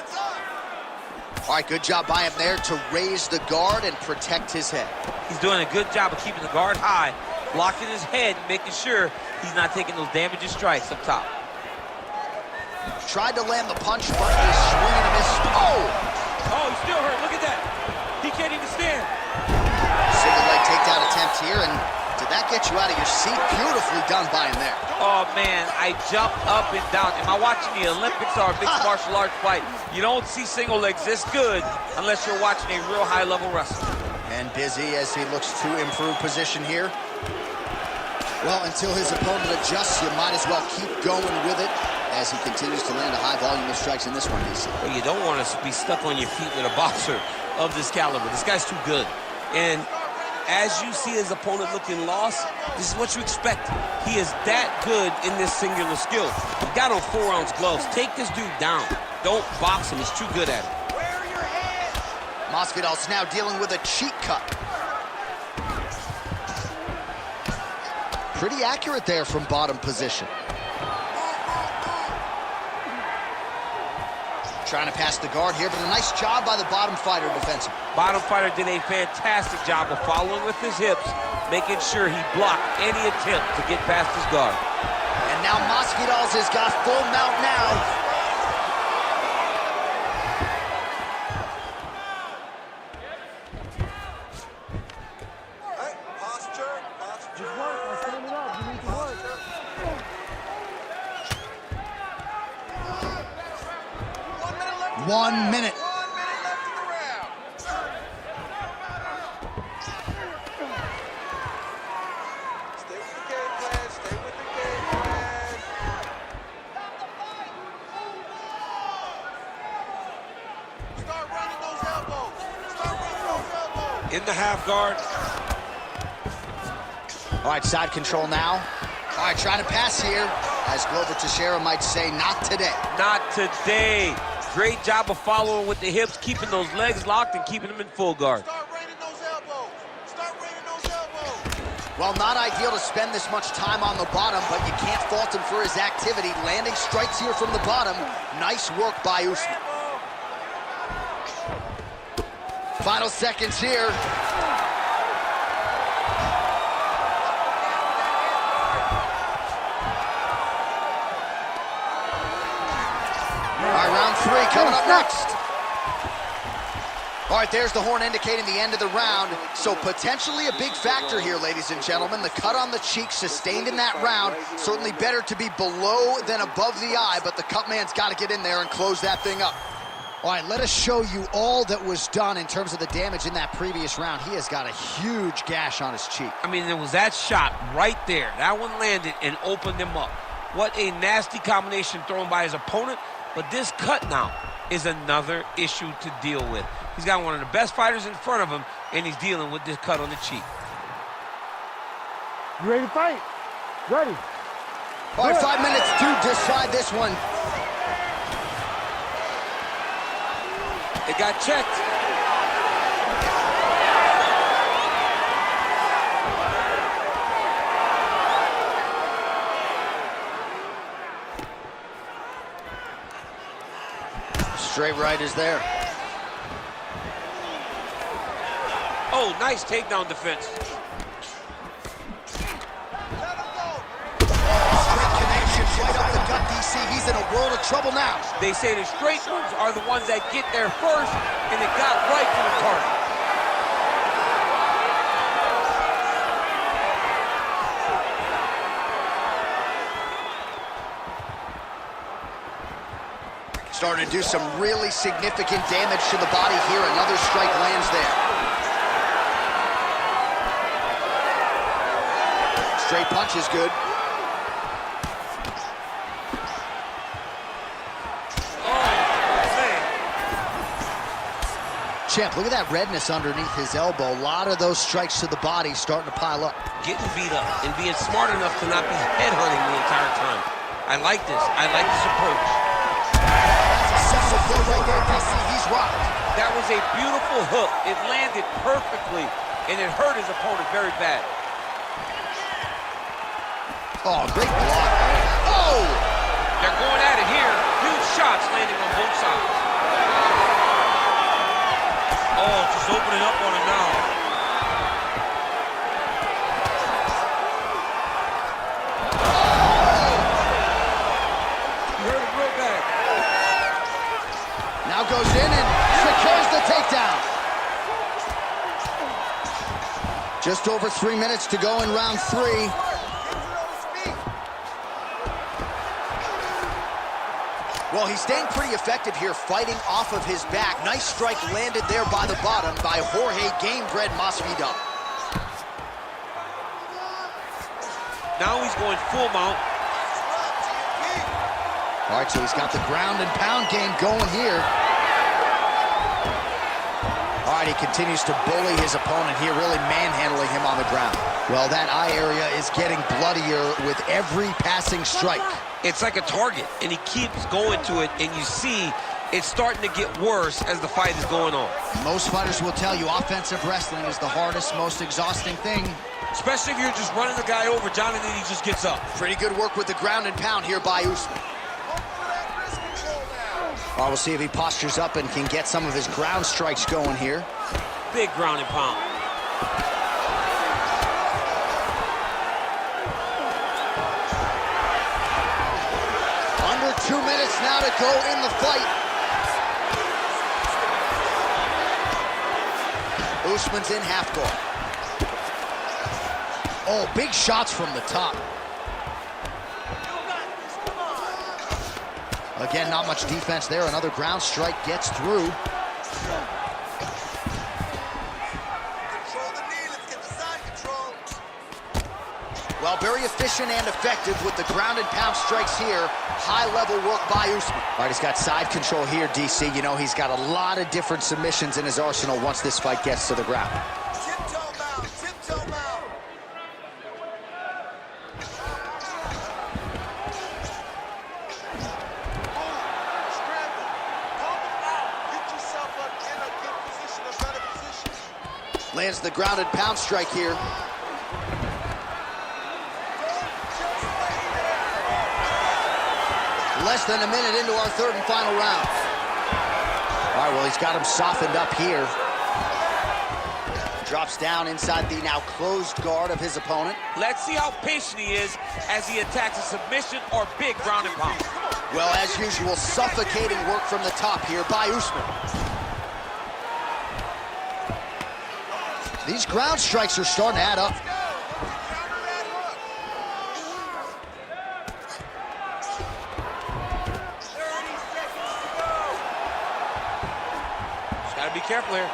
All right, good job by him there to raise the guard and protect his head. He's doing a good job of keeping the guard high, blocking his head, making sure he's not taking those damaging strikes up top. Tried to land the punch, but he's swinging and miss. Oh! Oh, he's still hurt. Look at that. He can't even stand. Single leg takedown attempt here, and did that get you out of your seat? Beautifully done by him there. Oh, man, I jumped up and down. Am I watching the Olympics or a mixed martial arts fight? You don't see single legs this good unless you're watching a real high-level wrestler. And busy as he looks to improve position here. Well, until his opponent adjusts, you might as well keep going with it as he continues to land a high volume of strikes in this one, DC. Well, you don't want to be stuck on your feet with a boxer of this caliber. This guy's too good. And as you see his opponent looking lost, this is what you expect. He is that good in this singular skill. You got on 4-ounce gloves. Take this dude down. Don't box him. He's too good at it. Masvidal's now dealing with a cheek cut. Pretty accurate there from bottom position. Trying to pass the guard here, but a nice job by the bottom fighter defensively. Bottom fighter did a fantastic job of following with his hips, making sure he blocked any attempt to get past his guard. And now Masvidal's has got full mount now. Just work. I'm standing up. You need to work. 1 minute. 1 minute left in the round. Stay with the game plan. Stay with the game plan. Start running those elbows. Start running those elbows. In the half guard. All right, side control now. All right, trying to pass here. As Glover Teixeira might say, not today. Not today. Great job of following with the hips, keeping those legs locked and keeping them in full guard. Start raining those elbows. Start raining those elbows. Well, not ideal to spend this much time on the bottom, but you can't fault him for his activity. Landing strikes here from the bottom. Nice work by Usman. Final seconds here. All right, round 3 coming up next. All right, there's the horn indicating the end of the round. So potentially a big factor here, ladies and gentlemen. The cut on the cheek sustained in that round. Certainly better to be below than above the eye, but the cut man's got to get in there and close that thing up. All right, let us show you all that was done in terms of the damage in that previous round. He has got a huge gash on his cheek. I mean, there was that shot right there. That one landed and opened him up. What a nasty combination thrown by his opponent. But this cut now is another issue to deal with. He's got one of the best fighters in front of him, and he's dealing with this cut on the cheek. You ready to fight? Ready. All right, 5 minutes to decide this one. It got checked. Straight right is there. Oh, nice takedown defense. Straight connections right up the gut, DC. He's in a world of trouble now. They say the straight ones are the ones that get there first, and it got right to the target. Starting to do some really significant damage to the body here. Another strike lands there. Straight punch is good. Champ, look at that redness underneath his elbow. A lot of those strikes to the body starting to pile up. Getting beat up and being smart enough to not be headhunting the entire time. I like this. I like this approach. Right there, DC. He's rocked. That was a beautiful hook. It landed perfectly, and it hurt his opponent very bad. Oh, great block. Oh! They're going at it here. Huge shots landing on both sides. Oh, just opening up on him now. You heard it real bad. Now goes in and secures the takedown. Just over 3 minutes to go in round 3. Well, he's staying pretty effective here, fighting off of his back. Nice strike landed there by the bottom by Jorge Gamebred Masvidal. Now he's going full mount. All right, so he's got the ground and pound game going here. All right, he continues to bully his opponent here, really manhandling him on the ground. Well, that eye area is getting bloodier with every passing strike. It's like a target, and he keeps going to it, and you see it's starting to get worse as the fight is going on. Most fighters will tell you offensive wrestling is the hardest, most exhausting thing. Especially if you're just running the guy over, John, and then he just gets up. Pretty good work with the ground and pound here by Usman. Well, we'll see if he postures up and can get some of his ground strikes going here. Big ground and pound. Under 2 minutes now to go in the fight. Usman's in half guard. Oh, big shots from the top. Again, not much defense there. Another ground strike gets through. Control the knee, let's get the side control. Well, very efficient and effective with the ground and pound strikes here. High-level work by Usman. All right, he's got side control here, DC. You know, he's got a lot of different submissions in his arsenal once this fight gets to the ground. Tiptoe mount, tiptoe mount. Scramble, pump him out. Get yourself up in a good position, a better position. Lands the ground and pound strike here. Less than a minute into our third and final round. All right, well, he's got him softened up here. Drops down inside the now closed guard of his opponent. Let's see how patient he is as he attacks a submission or big ground and pound. Well, as usual, suffocating work from the top here by Usman. These ground strikes are starting to add up. Gotta be careful here.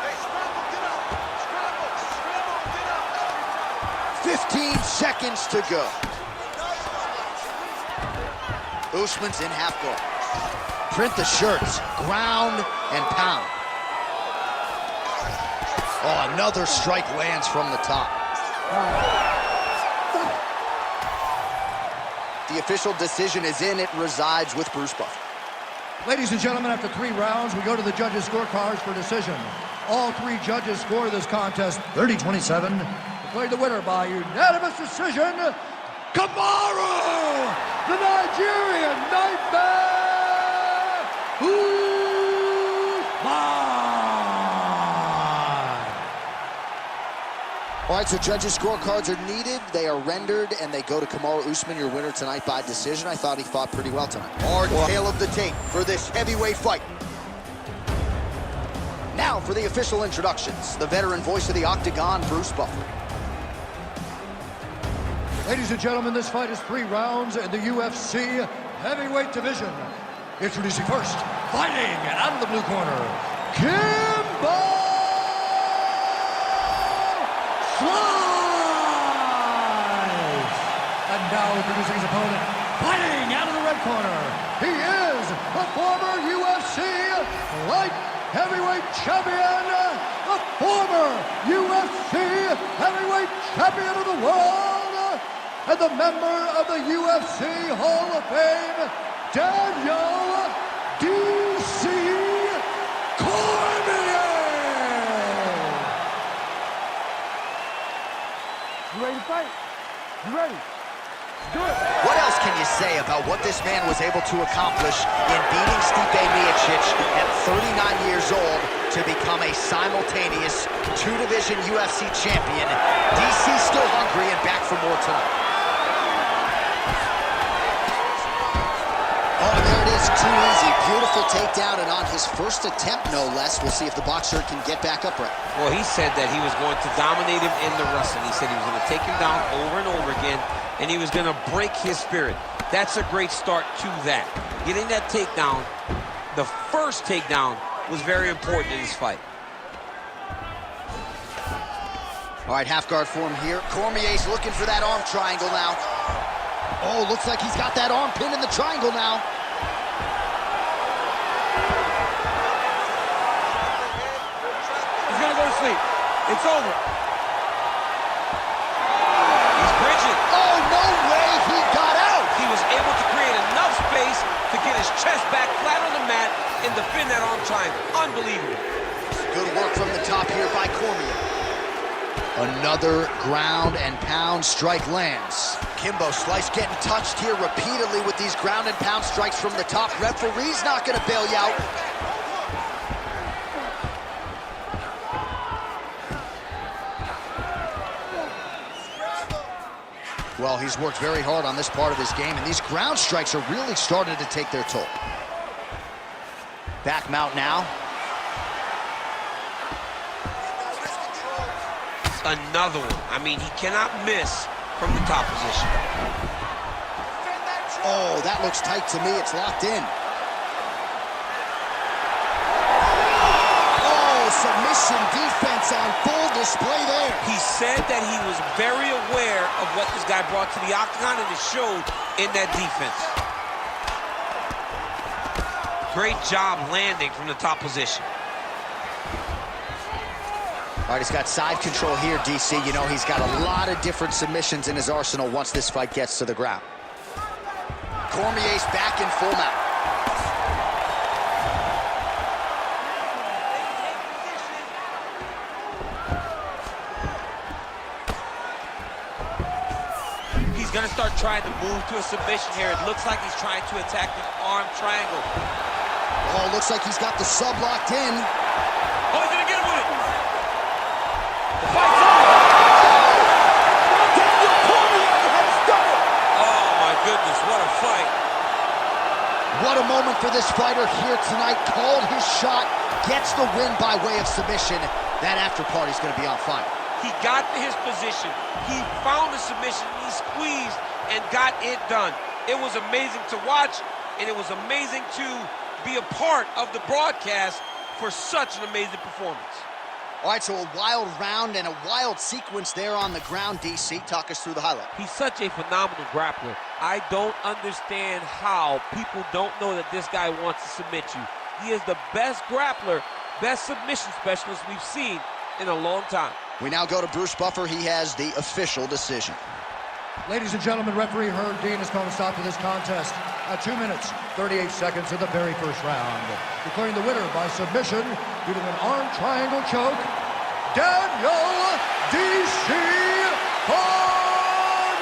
Hey, scramble, get up. Scramble, get up. 15 seconds to go. Usman's in half guard. Print the shirts, ground and pound. Oh, another strike lands from the top. The official decision is in. It resides with Bruce Buffer. Ladies and gentlemen, after 3 rounds, we go to the judges' scorecards for decision. All 3 judges score this contest 30-27. Declared the winner by unanimous decision, Kamaru, the Nigerian Nightmare, All right, so judges' scorecards are needed, they are rendered, and they go to Kamaru Usman, your winner tonight by decision. I thought he fought pretty well tonight. Our tale of the tape for this heavyweight fight. Now for the official introductions, the veteran voice of the Octagon, Bruce Buffer. Ladies and gentlemen, this fight is 3 rounds in the UFC heavyweight division. Introducing first, fighting out of the blue corner, Pimblett! And now introducing his opponent, fighting out of the red corner, he is the former UFC light heavyweight champion, the former UFC heavyweight champion of the world, and the member of the UFC Hall of Fame, Daniel D.C. Cormier! You ready to fight? You ready? Do it. What else can you say about what this man was able to accomplish in beating Stipe Miocic at 39 years old to become a simultaneous 2-division UFC champion? DC's still hungry and back for more tonight. Oh, there it is, too easy. Beautiful takedown, and on his first attempt, no less. We'll see if the boxer can get back upright. Well, he said that he was going to dominate him in the wrestling. He said he was going to take him down over and over again, and he was going to break his spirit. That's a great start to that. Getting that takedown, the first takedown, was very important in this fight. All right, half guard form here. Cormier's looking for that arm triangle now. Oh, looks like he's got that arm pin in the triangle now. He's gonna go to sleep. It's over. He's bridging. Oh, no way, he got out. He was able to create enough space to get his chest back flat on the mat and defend that arm triangle. Unbelievable. Good work from the top here by Cormier. Another ground and pound strike lands. Kimbo Slice getting touched here repeatedly with these ground and pound strikes from the top. Referee's not going to bail you out. Well, he's worked very hard on this part of his game, and these ground strikes are really starting to take their toll. Back mount now. Another one. I mean, he cannot miss from the top position. Oh, that looks tight to me. It's locked in. Oh, submission defense on full display there. He said that he was very aware of what this guy brought to the octagon, and it showed in that defense. Great job landing from the top position. All right, he's got side control here, DC. You know, he's got a lot of different submissions in his arsenal once this fight gets to the ground. Cormier's back in full mount. He's going to start trying to move to a submission here. It looks like he's trying to attack the arm triangle. Oh, looks like he's got the sub locked in. Oh, he's going to get him with it. The fight's over. Daniel Cormier has done it. Oh, my goodness, what a fight. What a moment for this fighter here tonight. Called his shot, gets the win by way of submission. That after party's going to be on fire. He got to his position. He found the submission. He squeezed and got it done. It was amazing to watch, and it was amazing to be a part of the broadcast for such an amazing performance. All right, so a wild round and a wild sequence there on the ground, DC. Talk us through the highlight. He's such a phenomenal grappler. I don't understand how people don't know that this guy wants to submit you. He is the best grappler, best submission specialist we've seen in a long time. We now go to Bruce Buffer. He has the official decision. Ladies and gentlemen, referee Herb Dean has called a stop to this contest at 2 minutes, 38 seconds of the very first round. Declaring the winner by submission due to an arm triangle choke, Daniel D.C. Cormier.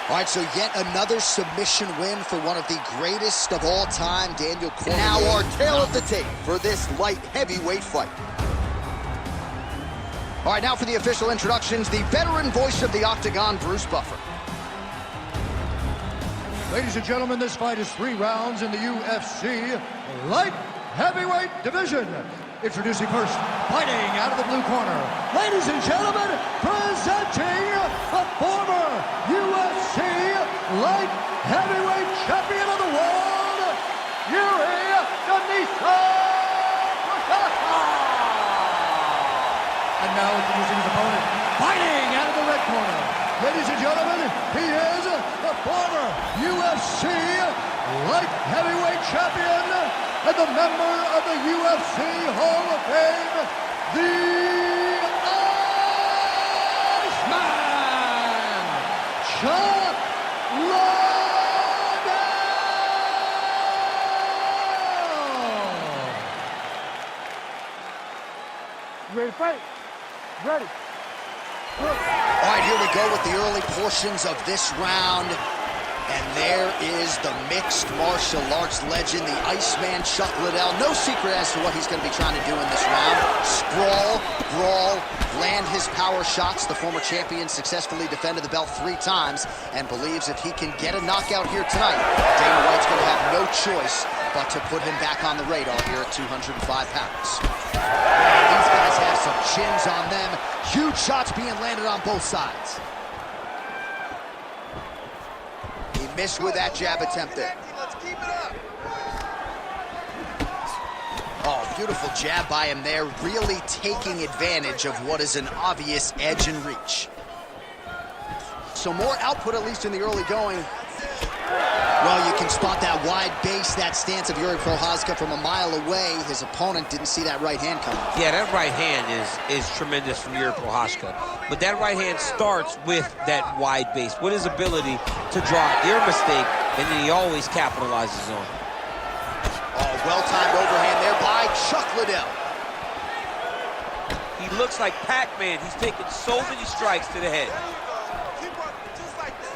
All right, so yet another submission win for one of the greatest of all time, Daniel Cormier. Now our tale of the tape for this light heavyweight fight. All right, now for the official introductions, the veteran voice of the Octagon, Bruce Buffer. Ladies and gentlemen, this fight is 3 rounds in the UFC light heavyweight division. Introducing first, fighting out of the blue corner. Ladies and gentlemen, presenting the former UFC light heavyweight champion of the world, Prochazka. And now introducing his opponent, fighting out of the red corner. Ladies and gentlemen, he is the former UFC light heavyweight champion and the member of the UFC Hall of Fame, the Usman. You ready to fight? Ready. All right, here we go with the early portions of this round. And there is the mixed martial arts legend, the Iceman Chuck Liddell. No secret as to what he's going to be trying to do in this round. Sprawl, brawl, land his power shots. The former champion successfully defended the belt 3 times and believes if he can get a knockout here tonight, Dana White's going to have no choice but to put him back on the radar here at 205 pounds. Man, these guys have some chins on them. Huge shots being landed on both sides. He missed with that jab attempt there. Let's keep it up. Oh, beautiful jab by him there, really taking advantage of what is an obvious edge and reach. So more output, at least in the early going. Well, you can spot that wide base, that stance of Prochazka from a mile away. His opponent didn't see that right hand coming. Yeah, that right hand is tremendous from Prochazka. But that right hand starts with that wide base, with his ability to draw ear mistake, and then he always capitalizes on. Oh, well-timed overhand there by Chuck Liddell. He looks like Pac-Man. He's taken so many strikes to the head. Keep working, just like that.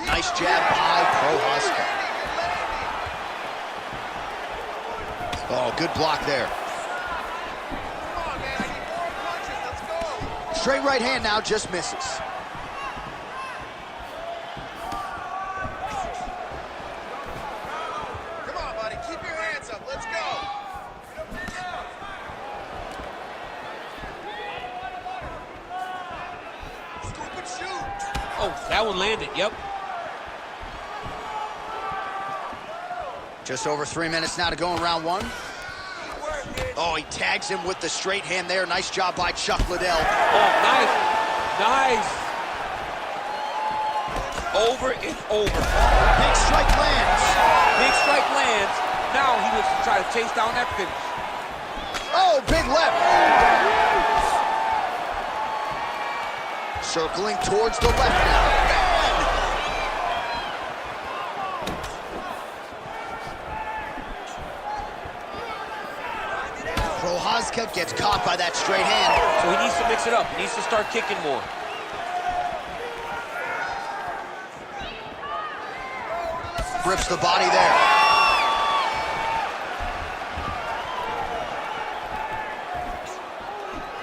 Nice jab by Prochazka. Oh, good block there. Come on, man. I need more punches. Let's go. Straight right hand now, just misses. Come on, buddy. Keep your hands up. Let's go. Scoop and shoot. Oh, that one landed, yep. Just over 3 minutes now to go in round 1. Oh, he tags him with the straight hand there. Nice job by Chuck Liddell. Oh, nice. Nice. Over and over. Big strike lands. Big strike lands. Now he looks to try to chase down that finish. Oh, big left. Circling towards the left now. Prochazka gets caught by that straight hand. So he needs to mix it up. He needs to start kicking more. Rips the body there.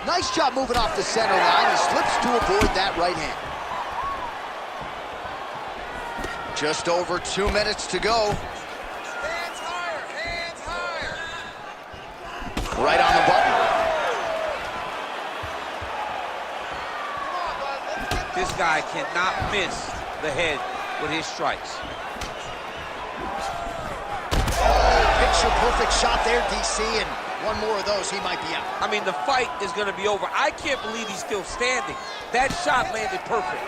Nice job moving off the center line. He slips to avoid that right hand. Just over 2 minutes to go. Hands higher. Hands higher. Right on the button. Come on, bud. Let's get This guy cannot miss the head with his strikes. Picture perfect shot there, DC, and one more of those, he might be out. I mean, the fight is going to be over. I can't believe he's still standing. That shot landed perfect.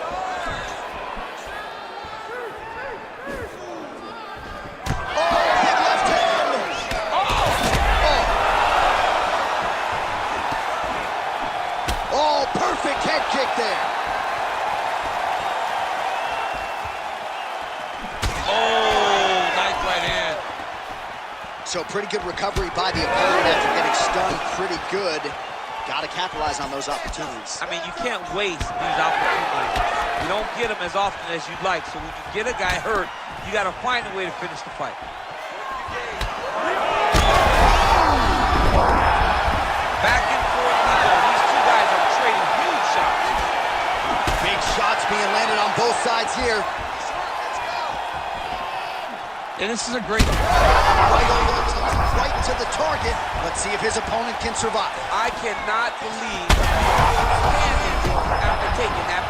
Oh, big left hand. Oh, perfect head kick there. Oh, nice right hand. So pretty good recovery by the opponent after getting stunned pretty good. Got to capitalize on those opportunities. I mean, you can't waste these opportunities. You don't get them as often as you'd like. So when you get a guy hurt, you got to find a way to finish the fight. Back in both sides here. And this is a great... Right to the target. Let's see if his opponent can survive. I cannot believe standing after taking that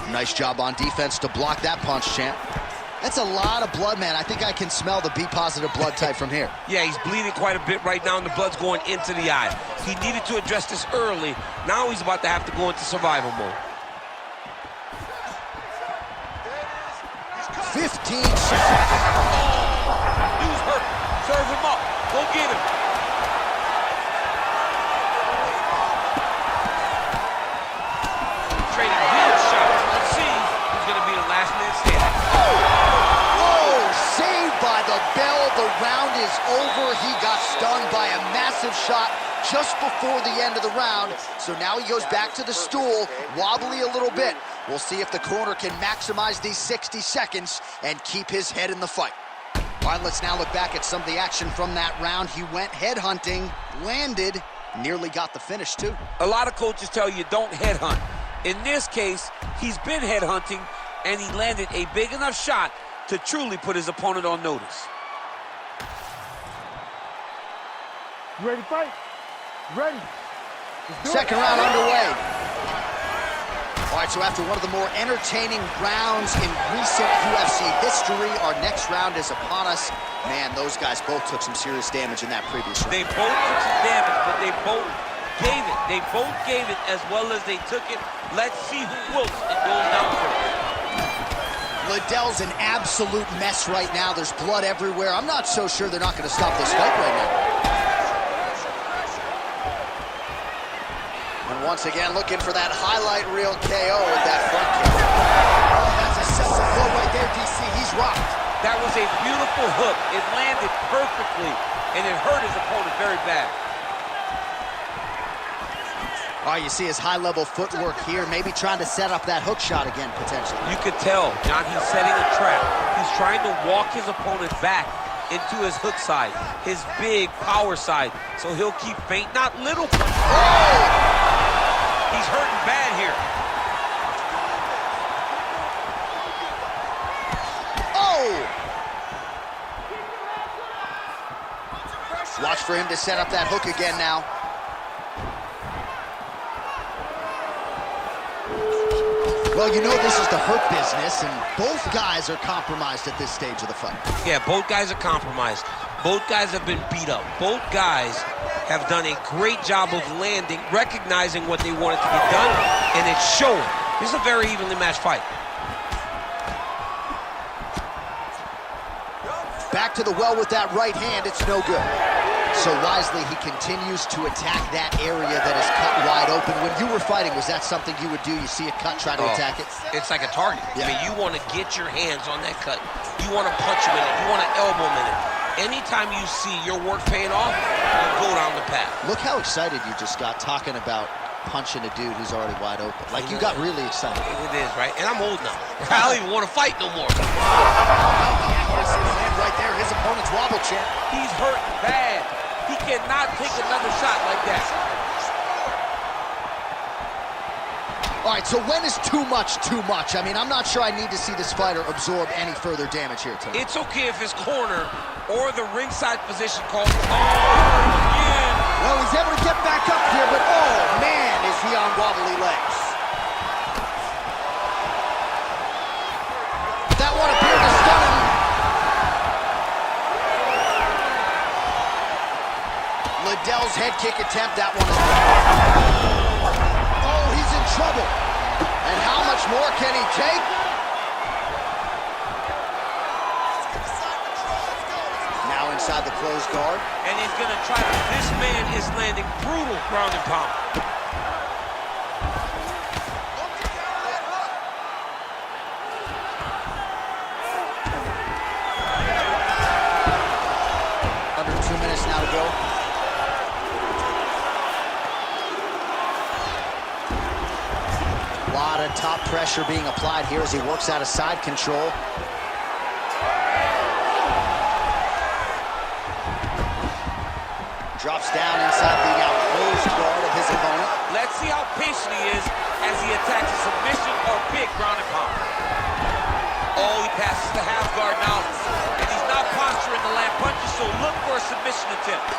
point. Nice job on defense to block that punch, champ. That's a lot of blood, man. I think I can smell the B-positive blood type from here. Yeah, he's bleeding quite a bit right now, and the blood's going into the eye. He needed to address this early. Now he's about to have to go into survival mode. 15 seconds. He was hurt. Serve him up. Go get him. Trading huge shots. Let's see who's going to be the last man standing. Oh, saved by the bell. The round is over. He got stunned by a massive shot just before the end of the round. So now he goes back to the stool, wobbly a little bit. We'll see if the corner can maximize these 60 seconds and keep his head in the fight. All right, let's now look back at some of the action from that round. He went headhunting, landed, nearly got the finish too. A lot of coaches tell you don't headhunt. In this case, he's been headhunting, and he landed a big enough shot to truly put his opponent on notice. You ready to fight? You ready? Second round underway. All right, so after one of the more entertaining rounds in recent UFC history, our next round is upon us. Man, those guys both took some serious damage in that previous round. They both took some damage, but they both gave it. They both gave it as well as they took it. Let's see who wilts and goes down first. Liddell's an absolute mess right now. There's blood everywhere. I'm not so sure they're not going to stop this fight right now. And once again, looking for that highlight reel KO with that front kick. Oh, that's a sensible blow right there, DC. He's rocked. That was a beautiful hook. It landed perfectly, and it hurt his opponent very bad. All right, you see his high-level footwork here, maybe trying to set up that hook shot again, potentially. You could tell, John, he's setting a trap. He's trying to walk his opponent back into his hook side, his big power side, so he'll keep feint, not little. Oh! He's hurting bad here. Oh! Watch for him to set up that hook again now. Well, you know this is the hurt business, and both guys are compromised at this stage of the fight. Yeah, both guys are compromised. Both guys have been beat up. Both guys have done a great job of landing, recognizing what they wanted to get done, and it's showing. This is a very evenly matched fight. Back to the well with that right hand, it's no good. So wisely, he continues to attack that area that is cut wide open. When you were fighting, was that something you would do? You see a cut, try to attack it? It's like a target. Yeah. I mean, you want to get your hands on that cut. You want to punch him in it. You want to elbow him in it. Anytime you see your work paying off, you go down the path. Look how excited you just got talking about punching a dude who's already wide open. Like, you got really excited. It is, right? And I'm old now. I don't even want to fight no more. Right there, his opponent's wobble champ. He's hurting bad. He cannot take another shot like that. All right, so when is too much too much? I mean, I'm not sure I need to see this fighter absorb any further damage here tonight. It's okay if his corner or the ringside position calls again. Well, he's able to get back up here, but oh, man, is he on wobbly legs. That one appeared to stun him. Liddell's head kick attempt, that one is oh, he's in trouble. And how much more can he take? Now inside the closed guard. And he's going to try to, this man is landing brutal ground and pound. Under 2 minutes now to go. A lot of top pressure being applied here as he works out of side control. Drops down inside the now closed guard of his opponent. Let's see how patient he is as he attacks a submission or big ground and pound. Oh, he passes the half guard now, and he's not posturing the land punches, so look for a submission attempt.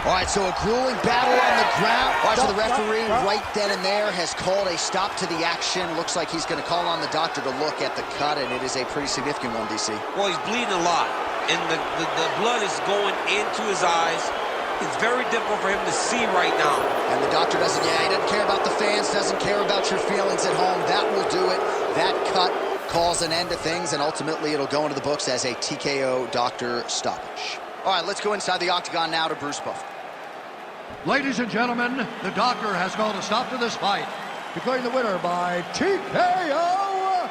All right, so a grueling battle on the ground. Watch the referee right then and there has called a stop to the action. Looks like he's going to call on the doctor to look at the cut, and it is a pretty significant one, DC. Well, he's bleeding a lot, and the blood is going into his eyes. It's very difficult for him to see right now. And the doctor doesn't, he doesn't care about the fans, doesn't care about your feelings at home. That will do it. That cut calls an end to things, and ultimately it'll go into the books as a TKO doctor stoppage. All right, let's go inside the octagon now to Bruce Buffer. Ladies and gentlemen, the doctor has called a stop to this fight, declaring the winner by TKO,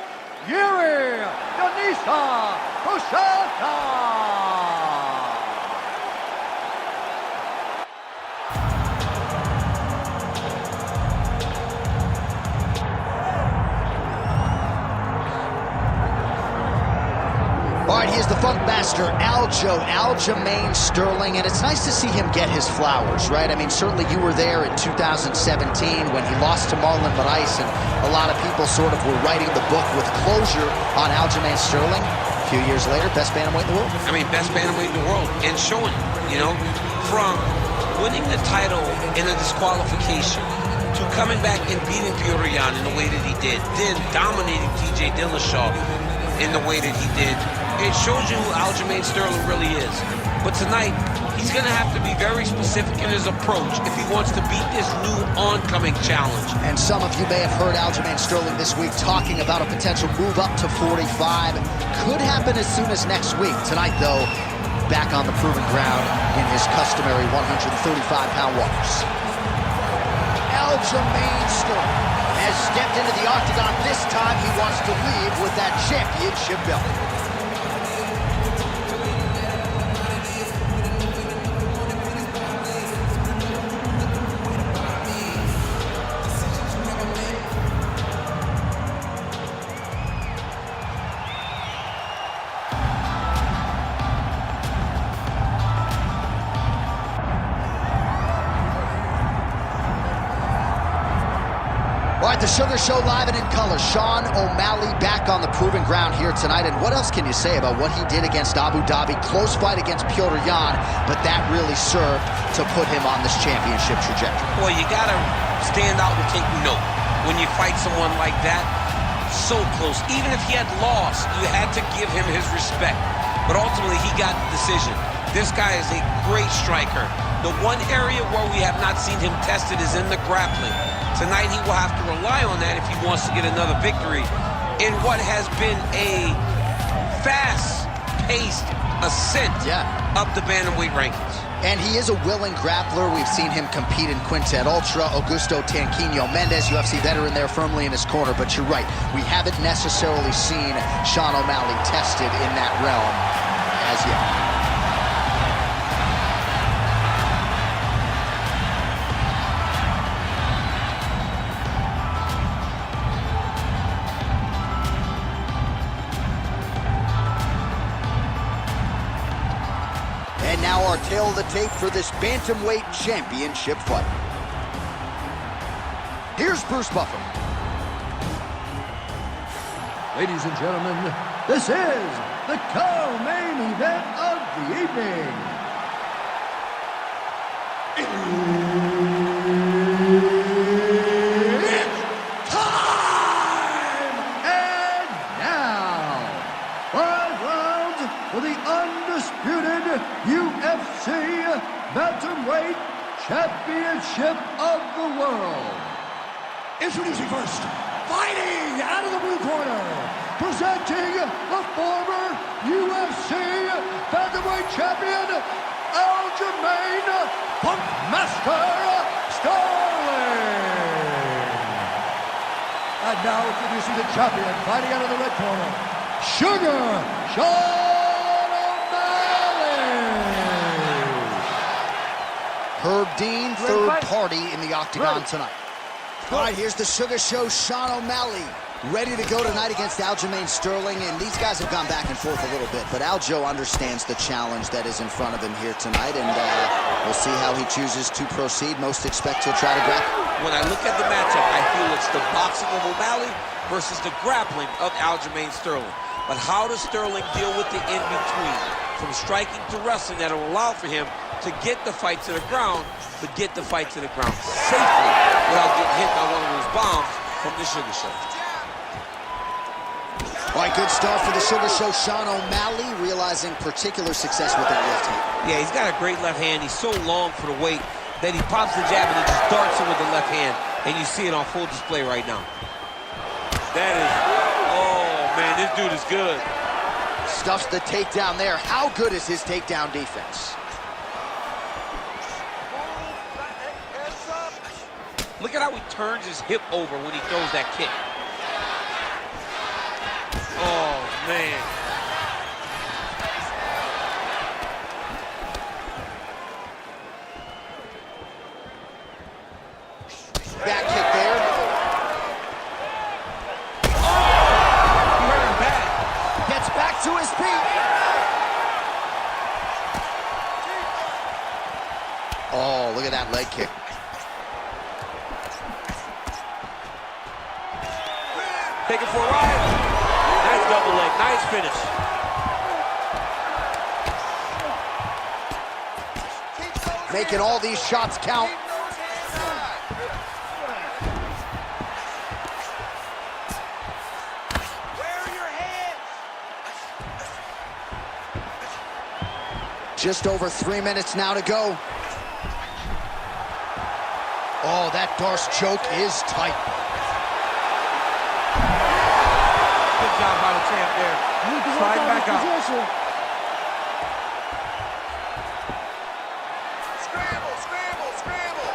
Yuri Denisa Prochazka. All right, he is the Funk Master, Aljamain Sterling, and it's nice to see him get his flowers, right? I mean, certainly you were there in 2017 when he lost to Marlon Moraes, and a lot of people sort of were writing the book with closure on Aljamain Sterling. A few years later, best bantamweight in the world. I mean, best bantamweight in the world, and showing, you know, from winning the title in a disqualification to coming back and beating Petr Yan in the way that he did, then dominating TJ Dillashaw in the way that he did. It shows you who Aljamain Sterling really is. But tonight, he's going to have to be very specific in his approach if he wants to beat this new oncoming challenge. And some of you may have heard Aljamain Sterling this week talking about a potential move up to 45. Could happen as soon as next week. Tonight, though, back on the proven ground in his customary 135-pound waters. Aljamain Sterling has stepped into the octagon. This time, he wants to leave with that championship belt. All right, the Sugar Show live and in color. Sean O'Malley back on the proven ground here tonight. And what else can you say about what he did against Abu Dhabi? Close fight against Petr Yan, but that really served to put him on this championship trajectory. Well, you got to stand out and take note when you fight someone like that. So close. Even if he had lost, you had to give him his respect. But ultimately, he got the decision. This guy is a great striker. The one area where we have not seen him tested is in the grappling. Tonight, he will have to rely on that if he wants to get another victory in what has been a fast-paced ascent up the bantamweight rankings. And he is a willing grappler. We've seen him compete in Quintet Ultra. Augusto Tanquinho Mendez, UFC veteran there firmly in his corner. But you're right, we haven't necessarily seen Sean O'Malley tested in that realm as yet. And now our tail of the tape for this bantamweight championship fight. Here's Bruce Buffer. Ladies and gentlemen, this is the co-main event of the evening. It's time! And now, 5 rounds for the undisputed UFC Bantamweight Championship of the World. Introducing first, fighting out of the blue corner, presenting the former UFC Bantamweight Champion, Aljamain Funk Master Sterling. And now introducing the champion, fighting out of the red corner, Sugar Sean O'Malley. Herb Dean, third party in the octagon tonight. All right, here's the Sugar Show, Sean O'Malley. Ready to go tonight against Aljamain Sterling, and these guys have gone back and forth a little bit, but Aljo understands the challenge that is in front of him here tonight, and we'll see how he chooses to proceed. Most expect he'll try to grapple. When I look at the matchup, I feel it's the boxing of O'Malley versus the grappling of Aljamain Sterling. But how does Sterling deal with the in-between? From striking to wrestling, that will allow for him to get the fight to the ground, but get the fight to the ground safely without getting hit by one of those bombs from the Sugar Show. All right, good start for the Sugar Show. Sean O'Malley realizing particular success with that left hand. Yeah, he's got a great left hand. He's so long for the weight that he pops the jab and he just darts it with the left hand, and you see it on full display right now. That is, oh man, this dude is good. Stuffs the takedown there. How good is his takedown defense? Look at how he turns his hip over when he throws that kick. Oh, man. Back kick there. Oh! He hurt him bad. Gets back to his feet. Oh, look at that leg kick. Take it for a ride. Nice double leg, nice finish. Making all these shots count. Where are your hands? Just over 3 minutes now to go. Oh, that Darce choke is tight. Good job by the champ there. Slide back out. Scramble, scramble, scramble.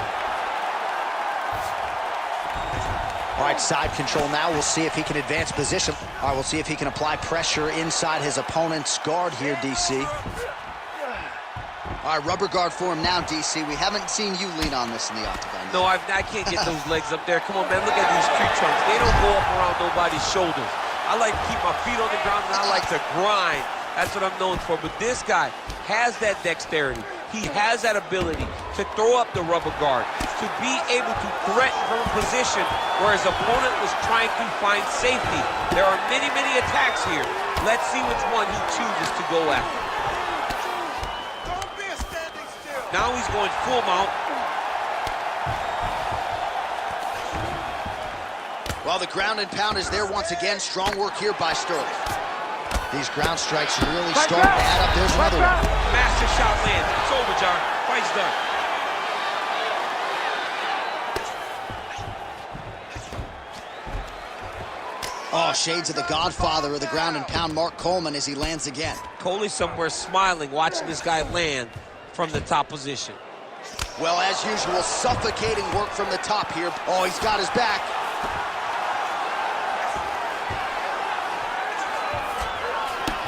All right, side control now. We'll see if he can advance position. All right, we'll see if he can apply pressure inside his opponent's guard here, DC. All right, rubber guard for him now, DC. We haven't seen you lean on this in the octagon. No, I can't get those legs up there. Come on, man, look at these tree trunks. They don't go up around nobody's shoulders. I like to keep my feet on the ground, and I like to grind. That's what I'm known for. But this guy has that dexterity. He has that ability to throw up the rubber guard, to be able to threaten from a position where his opponent was trying to find safety. There are many, many attacks here. Let's see which one he chooses to go after. Don't be a standing still. Now he's going full mount. Well, the ground and pound is there once again. Strong work here by Sterling. These ground strikes are really starting to add up. There's another one. Massive shot lands. It's over, John. Fight's done. Oh, shades of the godfather of the ground and pound, Mark Coleman, as he lands again. Coley's somewhere smiling, watching this guy land from the top position. Well, as usual, suffocating work from the top here. Oh, he's got his back.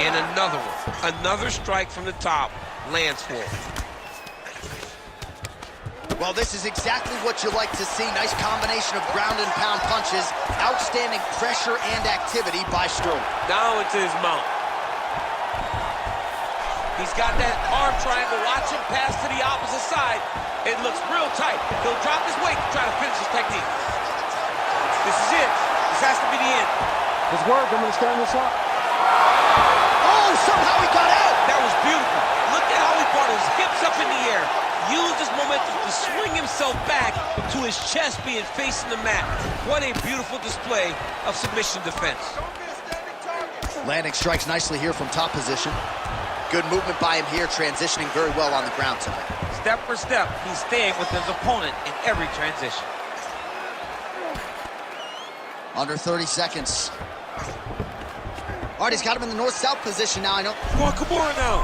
And another one. Another strike from the top lands for him. Well, this is exactly what you like to see. Nice combination of ground and pound punches. Outstanding pressure and activity by Sterling. Now into his mount. He's got that arm triangle. Watch him pass to the opposite side. It looks real tight. He'll drop his weight to try to finish his technique. This is it. This has to be the end. Let's work. I'm going to stand this up. Oh, somehow he got out. That was beautiful. Look at how he brought his hips up in the air. Used his momentum to swing himself back to his chest being facing the mat. What a beautiful display of submission defense. Don't be a standing target. Landing strikes nicely here from top position. Good movement by him here, transitioning very well on the ground tonight. Step for step, he's staying with his opponent in every transition. Under 30 seconds. All right, he's got him in the north-south position now. I know. Come on, Kimura now.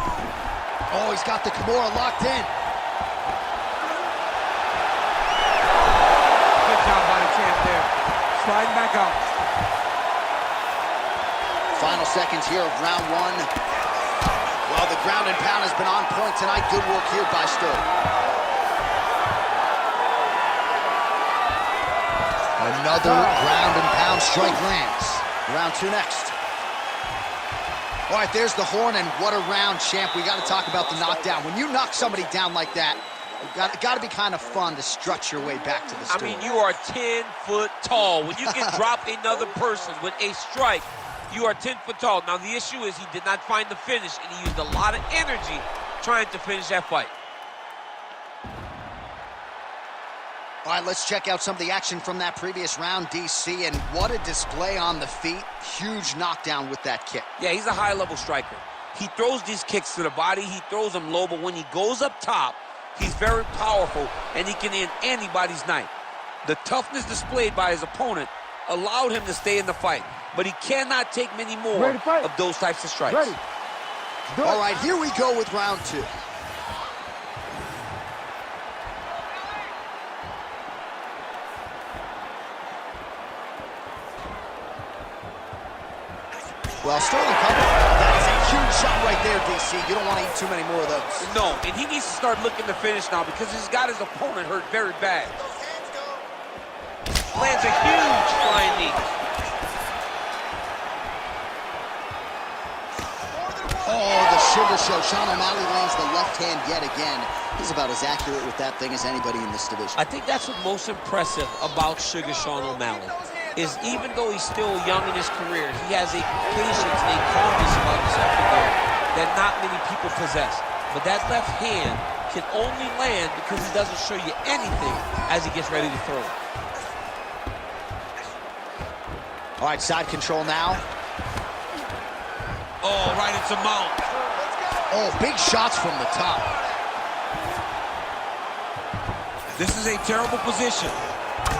Oh, he's got the Kimura locked in. Good job by the champ there. Sliding back out. Final seconds here of round one. Well, the ground and pound has been on point tonight. Good work here by Sterling. Another ground and pound strike lands. Round 2 next. All right, there's the horn, and what a round, champ. We got to talk about the knockdown. When you knock somebody down like that, it got to be kind of fun to strut your way back to the stool. I mean, you are 10 foot tall. When you can drop another person with a strike, you are 10 foot tall. Now, the issue is he did not find the finish, and he used a lot of energy trying to finish that fight. All right, let's check out some of the action from that previous round, DC, and what a display on the feet. Huge knockdown with that kick. Yeah, he's a high-level striker. He throws these kicks to the body. He throws them low, but when he goes up top, he's very powerful, and he can end anybody's night. The toughness displayed by his opponent allowed him to stay in the fight, but he cannot take many more of those types of strikes. Ready. All right, here we go with round 2. Well, Sterling covered. That is a huge shot right there, DC. You don't want to eat too many more of those. No, and he needs to start looking to finish now because he's got his opponent hurt very bad. Lands a huge flying knee. Oh, the sugar show. Sean O'Malley lands the left hand yet again. He's about as accurate with that thing as anybody in this division. I think that's what's most impressive about Sugar Sean O'Malley, is even though he's still young in his career, he has a patience and a calmness about himself that not many people possess. But that left hand can only land because he doesn't show you anything as he gets ready to throw it. All right, side control now. Oh, right into mount. Oh, big shots from the top. This is a terrible position.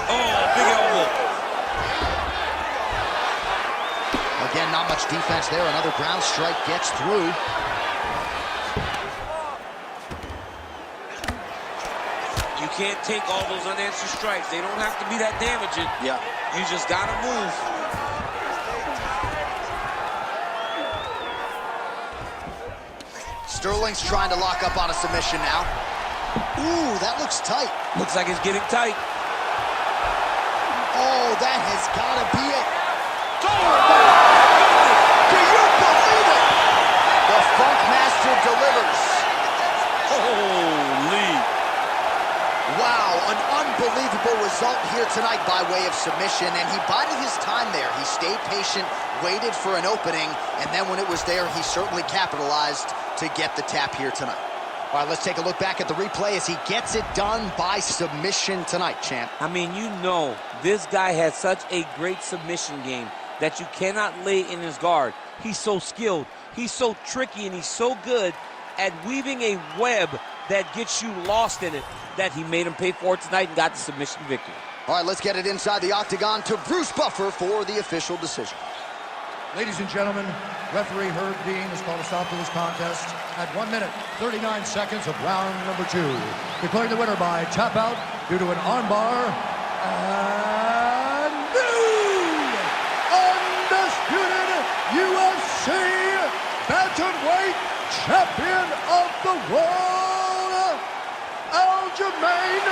Oh, big elbow. Again, not much defense there. Another ground strike gets through. You can't take all those unanswered strikes. They don't have to be that damaging. Yeah. You just gotta move. Sterling's trying to lock up on a submission now. Ooh, that looks tight. Looks like it's getting tight. Oh, that has got to be it. Oh, do you believe it? The Funk Master delivers. holy. Wow, an unbelievable result here tonight by way of submission, and he bided his time there. He stayed patient, waited for an opening, and then when it was there, he certainly capitalized to get the tap here tonight. All right, let's take a look back at the replay as he gets it done by submission tonight, champ. I mean, you know, this guy has such a great submission game that you cannot lay in his guard. He's so skilled, he's so tricky, and he's so good at weaving a web that gets you lost in it that he made him pay for it tonight and got the submission victory. All right, let's get it inside the octagon to Bruce Buffer for the official decision. Ladies and gentlemen, referee Herb Dean has called a stop to this contest at 1 minute, 39 seconds of round number 2. Declaring the winner by tap out due to an armbar and new undisputed UFC bantamweight champion of the world, Aljamain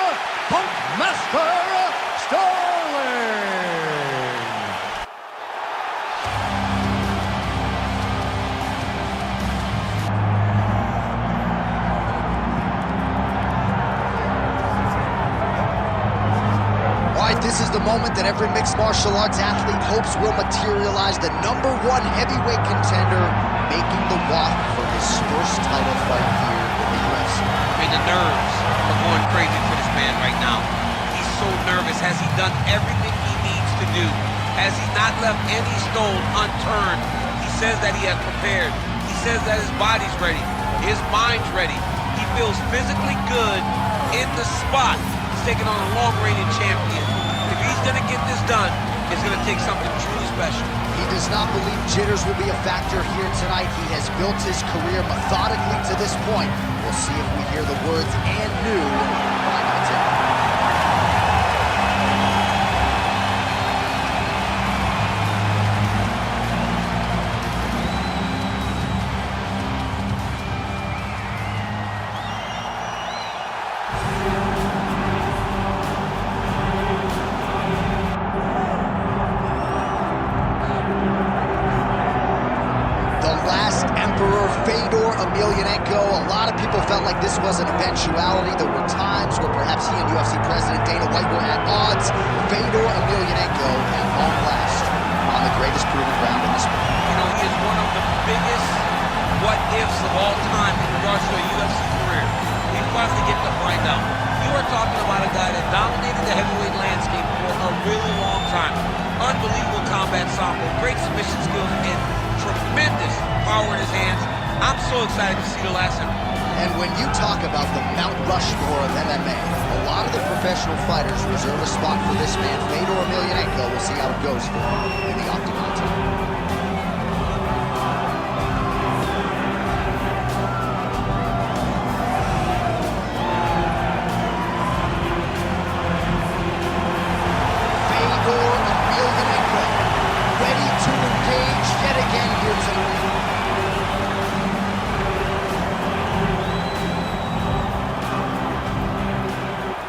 Punk Master Sterling. This is the moment that every mixed martial arts athlete hopes will materialize. The #1 heavyweight contender making the walk for his first title fight here in the UFC. I mean, the nerves are going crazy for this man right now. He's so nervous. Has he done everything he needs to do? Has he not left any stone unturned? He says that he has prepared. He says that his body's ready. His mind's ready. He feels physically good in the spot. He's taking on a long-reigning champion. If he's going to get this done, it's going to take something truly special. He does not believe jitters will be a factor here tonight. He has built his career methodically to this point. We'll see if we hear the words "and new" by Liddell. felt like this was an eventuality. There were times where perhaps he and UFC President Dana White were at odds. Fedor Emelianenko, at long last, on the greatest proven ground in the sport. You know, he is one of the biggest what-ifs of all time in regards to a UFC career. We finally get to find out. You are talking about a guy that dominated the heavyweight landscape for a really long time. Unbelievable combat sample, great submission skills, and tremendous power in his hands. I'm so excited to see the last of him. And when you talk about the Mount Rushmore of MMA, a lot of the professional fighters reserve a spot for this man, Fedor Emelianenko. We'll see how it goes for him in the octagon tonight. Fedor Emelianenko, ready to engage yet again here tonight.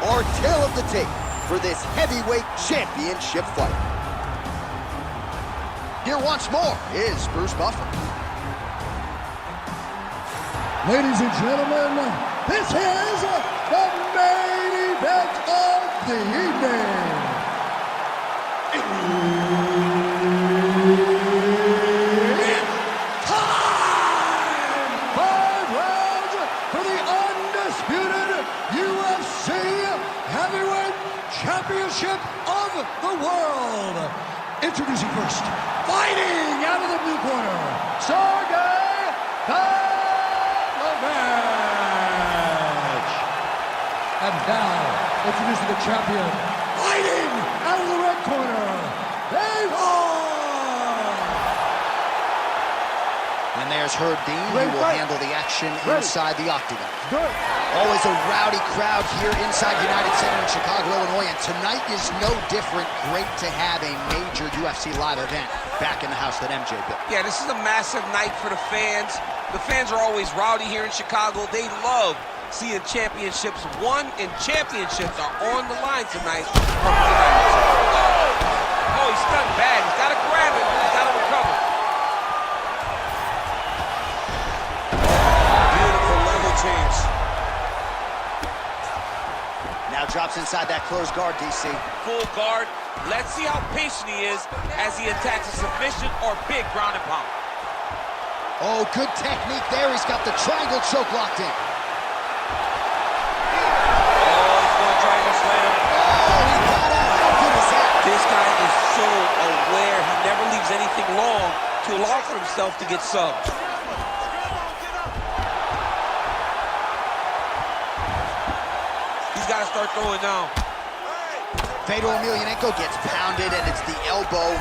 Our tale of the tape for this heavyweight championship fight. Here once more is Bruce Buffer. Ladies and gentlemen, this is the main event of the evening. It's time! 5 rounds for the undisputed UFC Heavyweight Championship of the world. Introducing first, fighting out of the blue corner, Sergey Pavlovich. And now, introducing the champion, fighting out of the red corner, Faber. And there's Herb Dean, who will handle the action inside the octagon. Always a rowdy crowd here inside United Center in Chicago, Illinois, and tonight is no different. Great to have a major UFC live event back in the house that MJ built. Yeah, this is a massive night for the fans. The fans are always rowdy here in Chicago. They love seeing championships won, and championships are on the line tonight. Oh, he's stunned bad. He's got to grab it. He's got to recover. Beautiful level change. Now drops inside that closed guard, DC. Full guard. Let's see how patient he is as he attacks a submission or big ground and pound. Oh, good technique there. He's got the triangle choke locked in. This guy is so aware. He never leaves anything long to allow for himself to get subbed. He's got to start throwing now. Fedor Emelianenko gets pounded, and it's the elbow.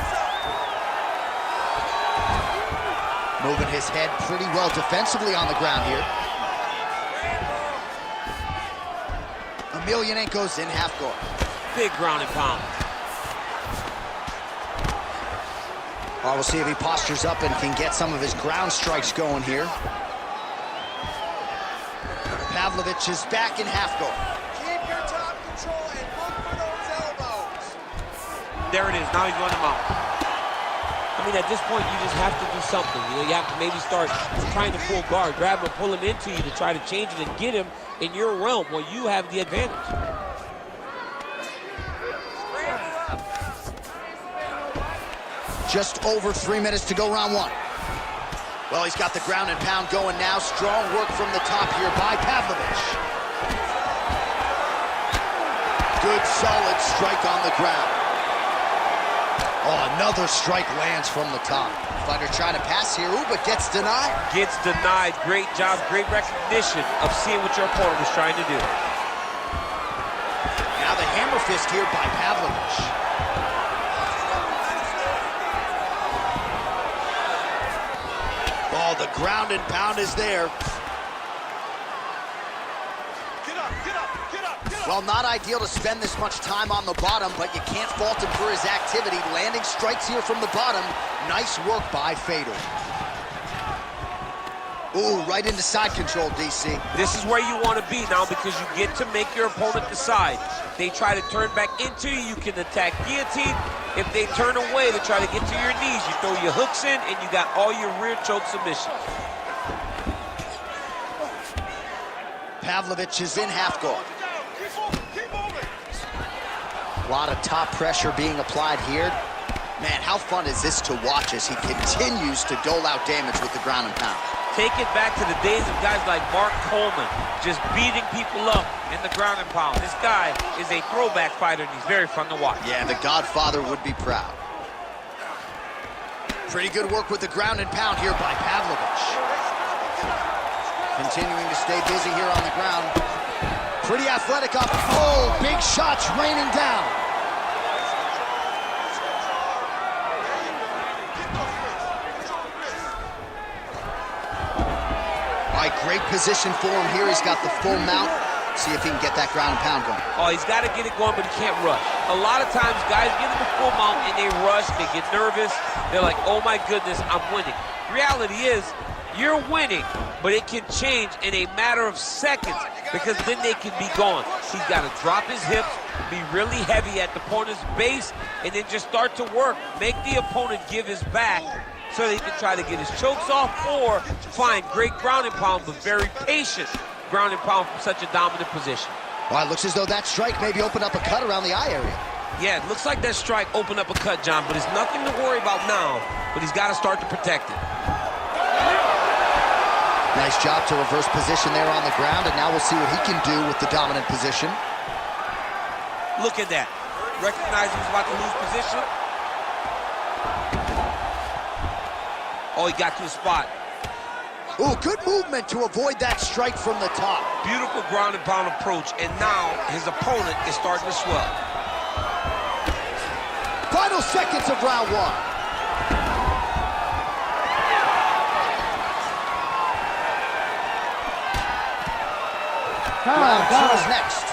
Moving his head pretty well defensively on the ground here. Emelianenko's in half guard. Big ground and pound. We'll see if he postures up and can get some of his ground strikes going here. Pavlovich is back in half guard. Keep your top control and look for those elbows. There it is. Now he's running him out. I mean, at this point, you just have to do something. You know, you have to maybe start trying to pull guard, grab him, pull him into you to try to change it and get him in your realm where you have the advantage. Just over 3 minutes to go, round one. Well, he's got the ground and pound going now. Strong work from the top here by Pavlovich. Good, solid strike on the ground. Oh, another strike lands from the top. Fighter trying to pass here, ooh, but gets denied. Gets denied. Great job, great recognition of seeing what your opponent was trying to do. Now the hammer fist here by Pavlovich. Oh, the ground and pound is there. Get up, get up, get up, get up. Well, not ideal to spend this much time on the bottom, but you can't fault him for his activity. Landing strikes here from the bottom. Nice work by Faber. Ooh, right into side control, DC. This is where you want to be now because you get to make your opponent decide. They try to turn back into you, you can attack guillotine. If they turn away to try to get to your knees, you throw your hooks in and you got all your rear choke submissions. Pavlovich is in half guard. Keep moving. A lot of top pressure being applied here. Man, how fun is this to watch as he continues to dole out damage with the ground and pound. Take it back to the days of guys like Mark Coleman, just beating people up in the ground and pound. This guy is a throwback fighter, and he's very fun to watch. Yeah, the Godfather would be proud. Pretty good work with the ground and pound here by Pavlovich. Continuing to stay busy here on the ground. Pretty athletic up. Oh, big shots raining down. All right, great position for him here. He's got the full mount. See if he can get that ground and pound going. Oh, he's got to get it going, but he can't rush. A lot of times, guys get in the full mount and they rush, they get nervous. They're like, oh my goodness, I'm winning. Reality is, you're winning, but it can change in a matter of seconds because then they can be gone. He's got to drop his hips, be really heavy at the opponent's base, and then just start to work. Make the opponent give his back so that he can try to get his chokes off or find great ground and pound, but very patient ground and pound from such a dominant position. Well, it looks as though that strike maybe opened up a cut around the eye area. Yeah, it looks like that strike opened up a cut, John, but it's nothing to worry about now, but he's got to start to protect it. Nice job to reverse position there on the ground, and now we'll see what he can do with the dominant position. Look at that. Recognize he's about to lose position. Oh, he got to the spot. Ooh, good movement to avoid that strike from the top. Beautiful ground and pound approach, and now his opponent is starting to swell. Final seconds of round one. Round two is next.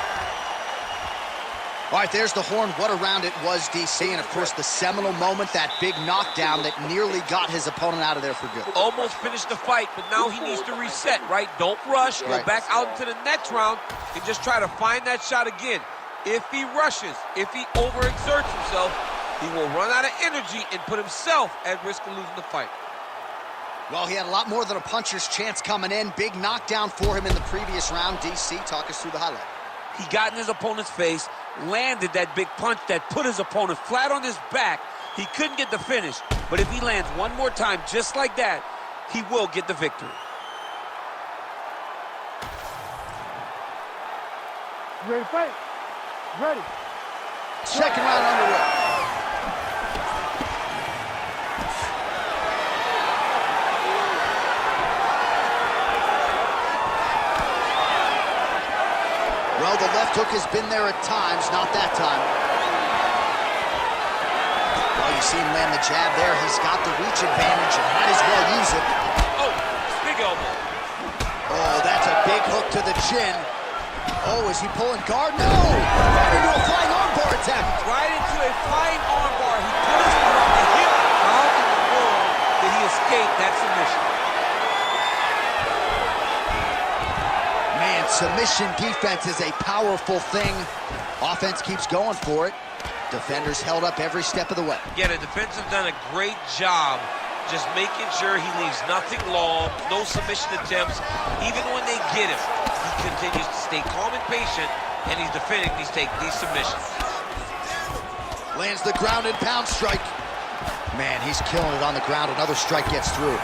All right, there's the horn. What a round it was, DC. And, of course, the seminal moment, that big knockdown that nearly got his opponent out of there for good. Almost finished the fight, but now he needs to reset, right? Don't rush. Go back out into the next round and just try to find that shot again. If he rushes, if he overexerts himself, he will run out of energy and put himself at risk of losing the fight. Well, he had a lot more than a puncher's chance coming in. Big knockdown for him in the previous round. DC, talk us through the highlight. He got in his opponent's face, landed that big punch that put his opponent flat on his back. He couldn't get the finish, but if he lands one more time just like that, he will get the victory. You ready to fight? Ready. Second round underway. Well, the left hook has been there at times, not that time. Well, you see him land the jab there. He's got the reach advantage and might as well use it. Oh, big elbow. Oh, that's a big hook to the chin. Oh, is he pulling guard? No! Right into a flying armbar attempt. Right into a flying armbar. He put his foot on the hip. How in the world did he escape that submission? Man, submission defense is a powerful thing. Offense keeps going for it. Defenders held up every step of the way. Yeah, the defense have done a great job just making sure he leaves nothing long, no submission attempts. Even when they get him, he continues to stay calm and patient, and he's defending these submissions. Lands the ground and pound strike. Man, he's killing it on the ground. Another strike gets through.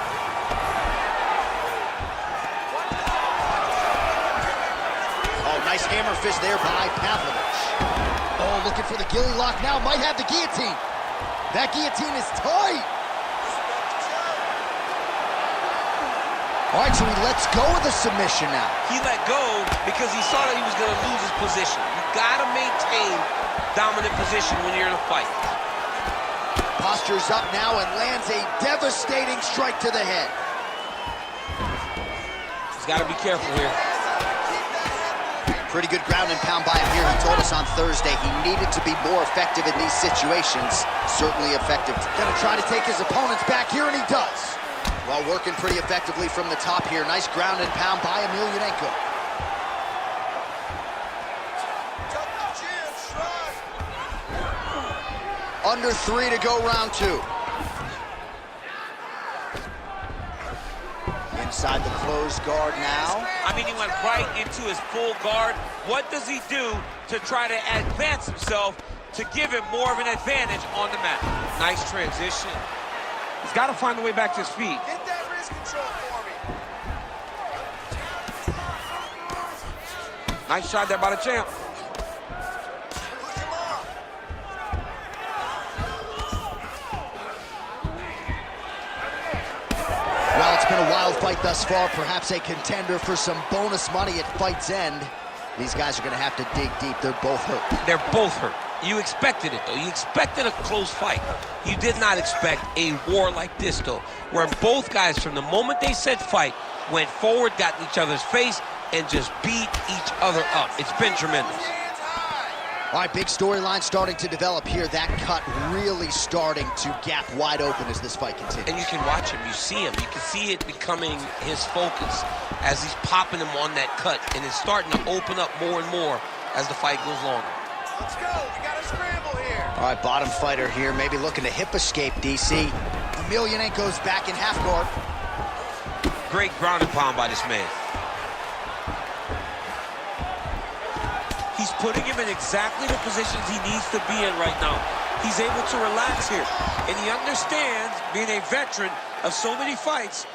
Nice hammer fist there by Pavlovich. Oh, looking for the gilly lock now. Might have the guillotine. That guillotine is tight. All right, so he lets go of the submission now. He let go because he saw that he was going to lose his position. You got to maintain dominant position when you're in a fight. Postures up now and lands a devastating strike to the head. He's got to be careful here. Pretty good ground and pound by him here. He told us on Thursday he needed to be more effective in these situations. Certainly effective. Gonna try to take his opponents back here, and he does. Well, working pretty effectively from the top here. Nice ground and pound by Emelianenko. Under 3 to go round 2. inside the closed guard now. I mean, he went right into his full guard. What does he do to try to advance himself to give him more of an advantage on the mat? Nice transition. He's got to find a way back to his feet. Get that wrist control for me. Nice shot there by the champ. Push him off. Well, it's been a wild fight thus far, perhaps a contender for some bonus money at fight's end. These guys are going to have to dig deep. They're both hurt. They're both hurt. You expected it, though. You expected a close fight. You did not expect a war like this, though, where both guys, from the moment they said fight, went forward, got in each other's face, and just beat each other up. It's been tremendous. Hands high. All right, big storyline starting to develop here. That cut really starting to gap wide open as this fight continues. And you can watch him. You see him. You can see it becoming his focus as he's popping him on that cut, and it's starting to open up more and more as the fight goes longer. Let's go. We got a scramble here. All right, bottom fighter here, maybe looking to hip escape, DC. Emelianenko's back in half guard. Great ground and pound by this man. He's putting him in exactly the positions he needs to be in right now. He's able to relax here. And he understands, being a veteran of so many fights,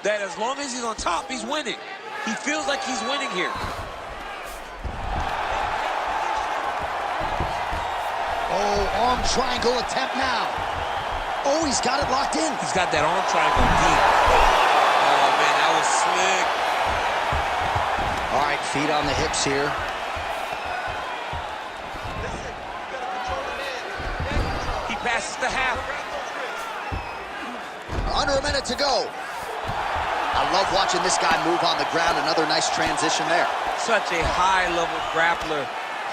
that as long as he's on top, he's winning. He feels like he's winning here. Oh, arm triangle attempt now. Oh, he's got it locked in. He's got that arm triangle deep. Oh, man, that was slick. All right, feet on the hips here. Listen, you gotta control the head. Head control. He passes the half. Grab those wrists. Under a minute to go. I love watching this guy move on the ground. Another nice transition there. Such a high-level grappler.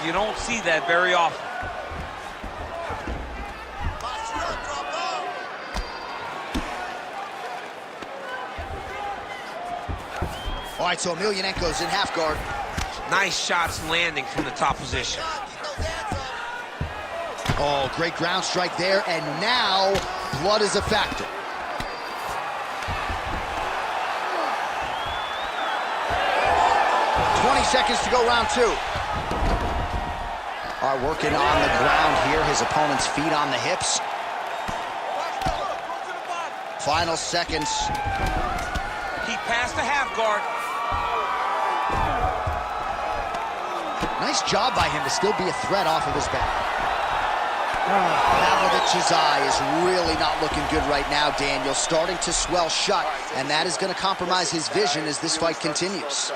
You don't see that very often. Posture, drop low. All right, so Emelianenko's in half guard. Nice shots landing from the top position. Get those hands up. Oh, great ground strike there, and now blood is a factor. Seconds to go, round two. All right, working on the ground here. His opponent's feet on the hips. Final seconds. He passed the half guard. Nice job by him to still be a threat off of his back. Pavlovich's eye is really not looking good right now, Daniel. Starting to swell shut, and that is going to compromise his vision as this fight continues.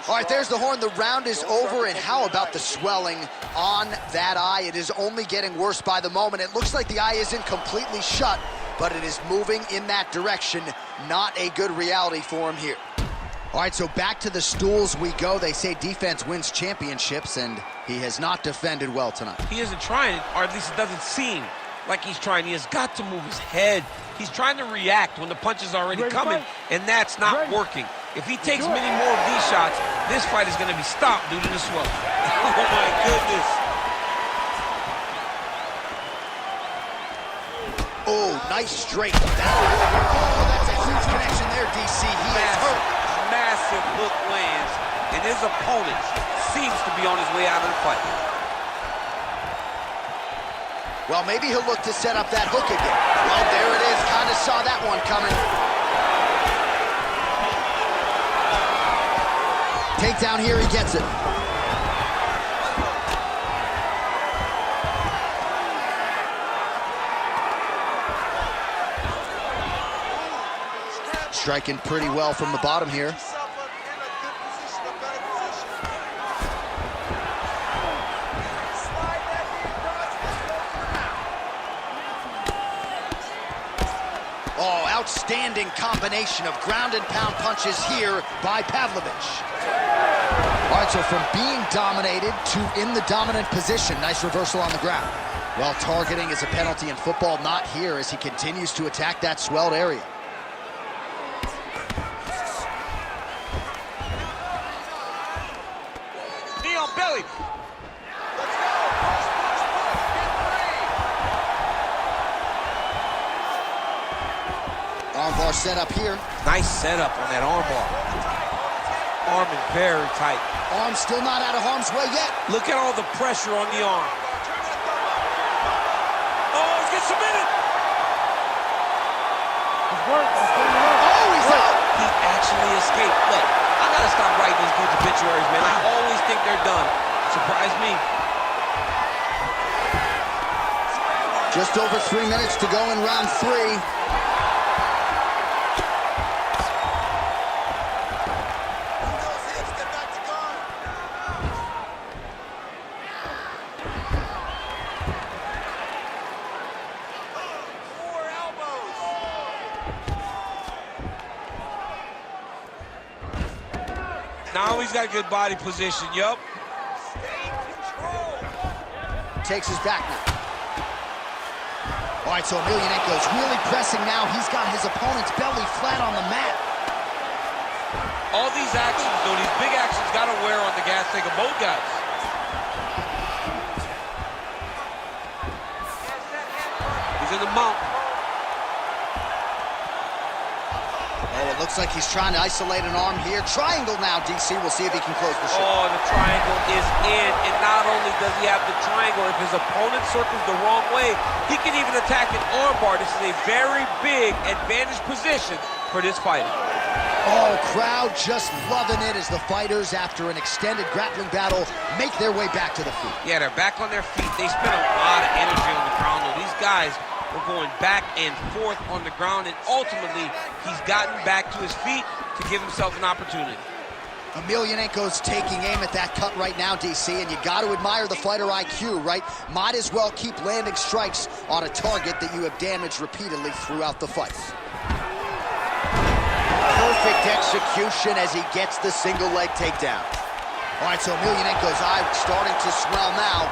All right, there's the horn. The round is over, and how about the swelling on that eye? It is only getting worse by the moment. It looks like the eye isn't completely shut, but it is moving in that direction. Not a good reality for him here. All right, so back to the stools we go. They say defense wins championships, and he has not defended well tonight. He isn't trying, or at least it doesn't seem like he's trying. He has got to move his head. He's trying to react when the punch is already coming, and that's not working. If he takes many more of these shots, this fight is going to be stopped due to the swelling. Oh, my goodness. Oh, nice straight. That's a huge connection there, DC. He is hurt. Massive hook lands, and his opponent seems to be on his way out of the fight. Well, maybe he'll look to set up that hook again. Well, there it is. Kind of saw that one coming. Takedown here, he gets it. Striking pretty well from the bottom here. Oh, outstanding combination of ground and pound punches here by Pavlovich. All right, so from being dominated to in the dominant position. Nice reversal on the ground. Well, targeting is a penalty in football, not here as he continues to attack that swelled area. Knee on belly. Arm armbar set up here. Nice setup on that armbar. Arm in very tight. Arm still not out of harm's way yet. Look at all the pressure on the arm. Oh, he's getting submitted. Oh, he's out. He actually escaped. Look, I gotta stop writing these dudes obituaries, man. I always think they're done. Surprise me. Just over 3 minutes to go in round 3. Now he's got good body position, yup. Takes his back now. All right, so Emelianenko's really pressing now. He's got his opponent's belly flat on the mat. All these actions, though, these big actions gotta wear on the gas tank of both guys. He's in the mount. Oh, it looks like he's trying to isolate an arm here. Triangle now, DC. We'll see if he can close the show. Oh, the triangle is in. And not only does he have the triangle, if his opponent circles the wrong way, he can even attack an armbar. This is a very big advantage position for this fighter. Oh, crowd just loving it as the fighters, after an extended grappling battle, make their way back to the feet. Yeah, they're back on their feet. They spent a lot of energy on the ground, though. These guys were going back and forth on the ground, and ultimately, he's gotten back to his feet to give himself an opportunity. Emelianenko's taking aim at that cut right now, DC, and you got to admire the fighter IQ, right? Might as well keep landing strikes on a target that you have damaged repeatedly throughout the fight. Perfect execution as he gets the single leg takedown. All right, so Emelianenko's eye starting to swell now.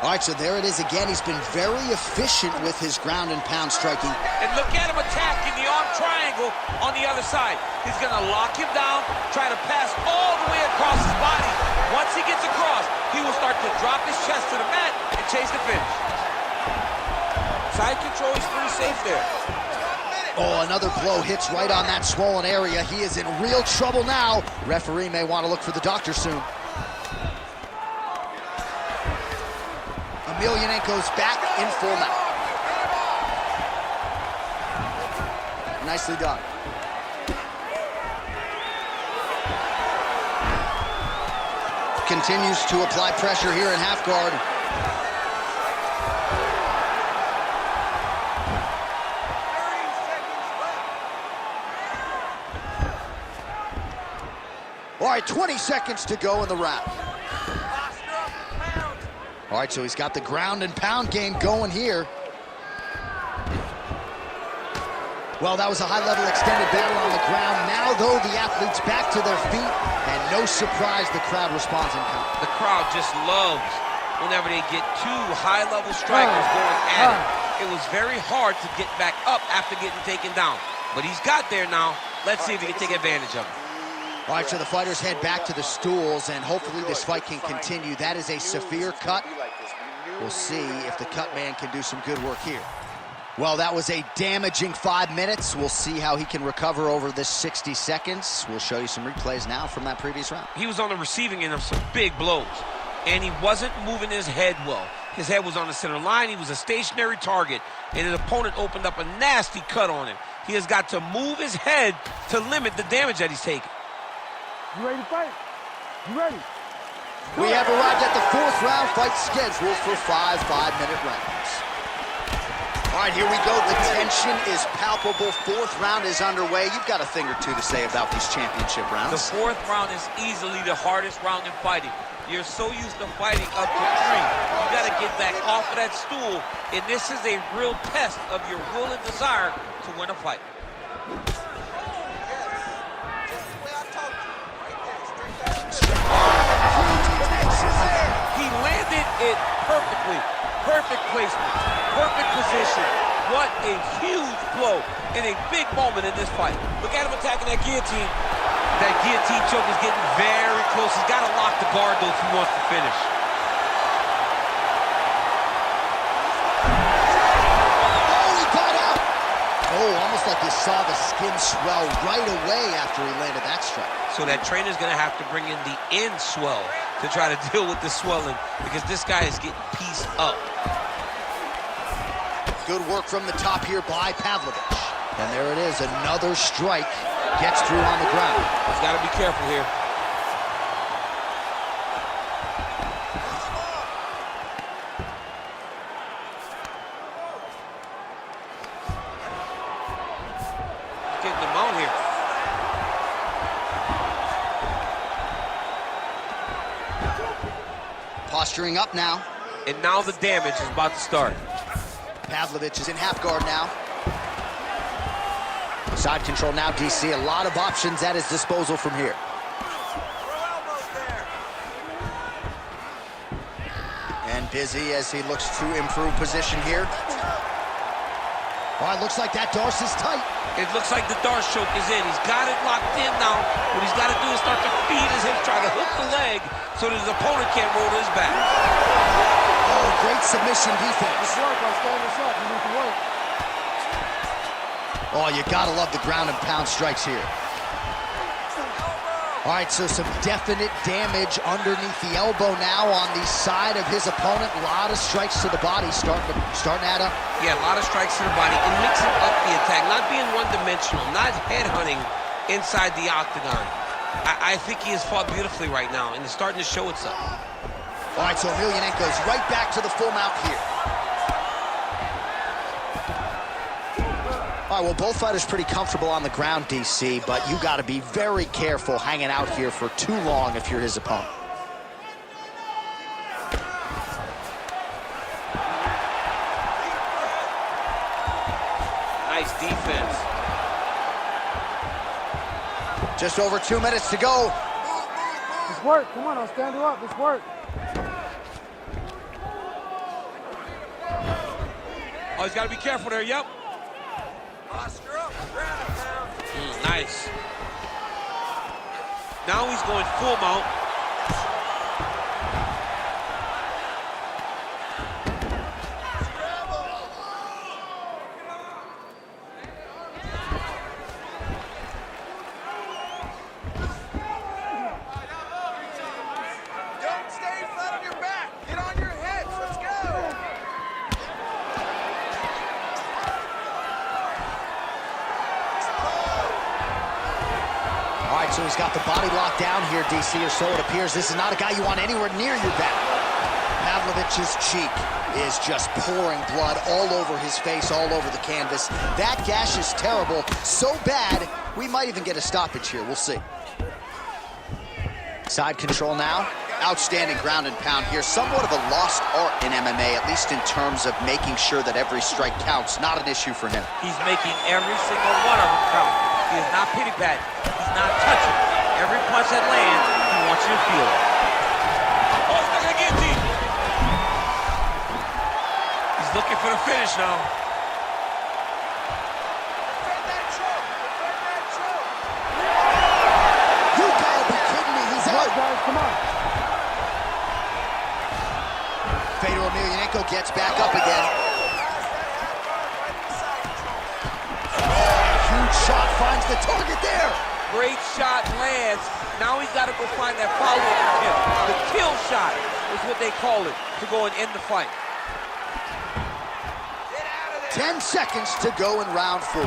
All right, so there it is again. He's been very efficient with his ground and pound striking. And look at him attacking the arm triangle on the other side. He's gonna lock him down, try to pass all the way across his body. Once he gets across, he will start to drop his chest to the mat and chase the finish. Side control is pretty safe there. Oh, another blow hits right on that swollen area. He is in real trouble now. Referee may want to look for the doctor soon. Emelianenko's back in full mount. Nicely done. Continues to apply pressure here in half guard. All right, 20 seconds to go in the round. All right, so he's got the ground and pound game going here. Well, that was a high-level extended battle on the ground. Now, though, the athletes back to their feet, and no surprise, the crowd responds in kind. The crowd just loves whenever they get two high-level strikers going at it. It was very hard to get back up after getting taken down, but he's got there now. Let's see if he can take advantage of it. All right, so the fighters head back to the stools, and hopefully this fight can continue. That is a severe cut. We'll see if the cut man can do some good work here. Well, that was a damaging 5 minutes. We'll see how he can recover over this 60 seconds. We'll show you some replays now from that previous round. He was on the receiving end of some big blows, and he wasn't moving his head well. His head was on the center line. He was a stationary target, and his opponent opened up a nasty cut on him. He has got to move his head to limit the damage that he's taking. You ready to fight? You ready? We have arrived at the 4th round, fight scheduled for 5 5-minute rounds. All right, here we go. The tension is palpable. 4th round is underway. You've got a thing or two to say about these championship rounds. The 4th round is easily the hardest round in fighting. You're so used to fighting up to 3. You got to get back off of that stool, and this is a real test of your will and desire to win a fight. He landed it perfectly. Perfect placement, perfect position. What a huge blow in a big moment in this fight. Look at him attacking that guillotine. That guillotine choke is getting very close. He's got to lock the guard, though, if he wants to finish. Oh, almost like you saw the skin swell right away after he landed that strike. So that trainer's going to have to bring in the end swell to try to deal with the swelling because this guy is getting pieced up. Good work from the top here by Pavlovich. And there it is, another strike gets through on the ground. He's got to be careful here. Getting them out here. Posturing up now. And now the damage is about to start. Pavlovich is in half guard now. Side control now, DC. A lot of options at his disposal from here. And busy as he looks to improve position here. Oh, it looks like that Darce is tight. It looks like the Darce choke is in. He's got it locked in now. What he's got to do is start to feed his hips, try to hook the leg so that his opponent can't roll to his back. Oh, great submission defense. Good work, I'll stand this up. You need to work. Oh, you gotta love the ground and pound strikes here. All right, so some definite damage underneath the elbow now on the side of his opponent. A lot of strikes to the body starting to add up. Yeah, a lot of strikes to the body and mixing up the attack, not being one-dimensional, not headhunting inside the octagon. I think he has fought beautifully right now, and it's starting to show itself. All right, so Emelianenko's right back to the full mount here. All right, well, both fighters pretty comfortable on the ground, DC, but you got to be very careful hanging out here for too long if you're his opponent. Nice defense. Just over 2 minutes to go. Just work. Come on, I'll stand you up. Just work. Oh, he's got to be careful there. Yep. Oscar up, ground and pound. Nice. Now he's going full mount. Don't stay flat on your back. Get on your hips. Let's go. All right, so he's got the body locked down here, DC, or so it appears. This is not a guy you want anywhere near your back. Pavlovich's cheek is just pouring blood all over his face, all over the canvas. That gash is terrible, so bad, we might even get a stoppage here. We'll see. Side control now. Outstanding ground and pound here. Somewhat of a lost art in MMA, at least in terms of making sure that every strike counts. Not an issue for him. He's making every single one of them count. He is not pity-patting. He's not touching. Every punch that lands, he wants you to feel it. Oh, he's not gonna get deep. He's looking for the finish now. Defend that choke. Defend that choke. You gotta be kidding me, he's Come on, out. guys, come on. Faber Emelianenko gets back up again. Huge shot finds the target there. Great shot lands. Now he's got to go find that follow-up kill. The kill shot is what they call it to go and end the fight. 10 seconds to go in round 4.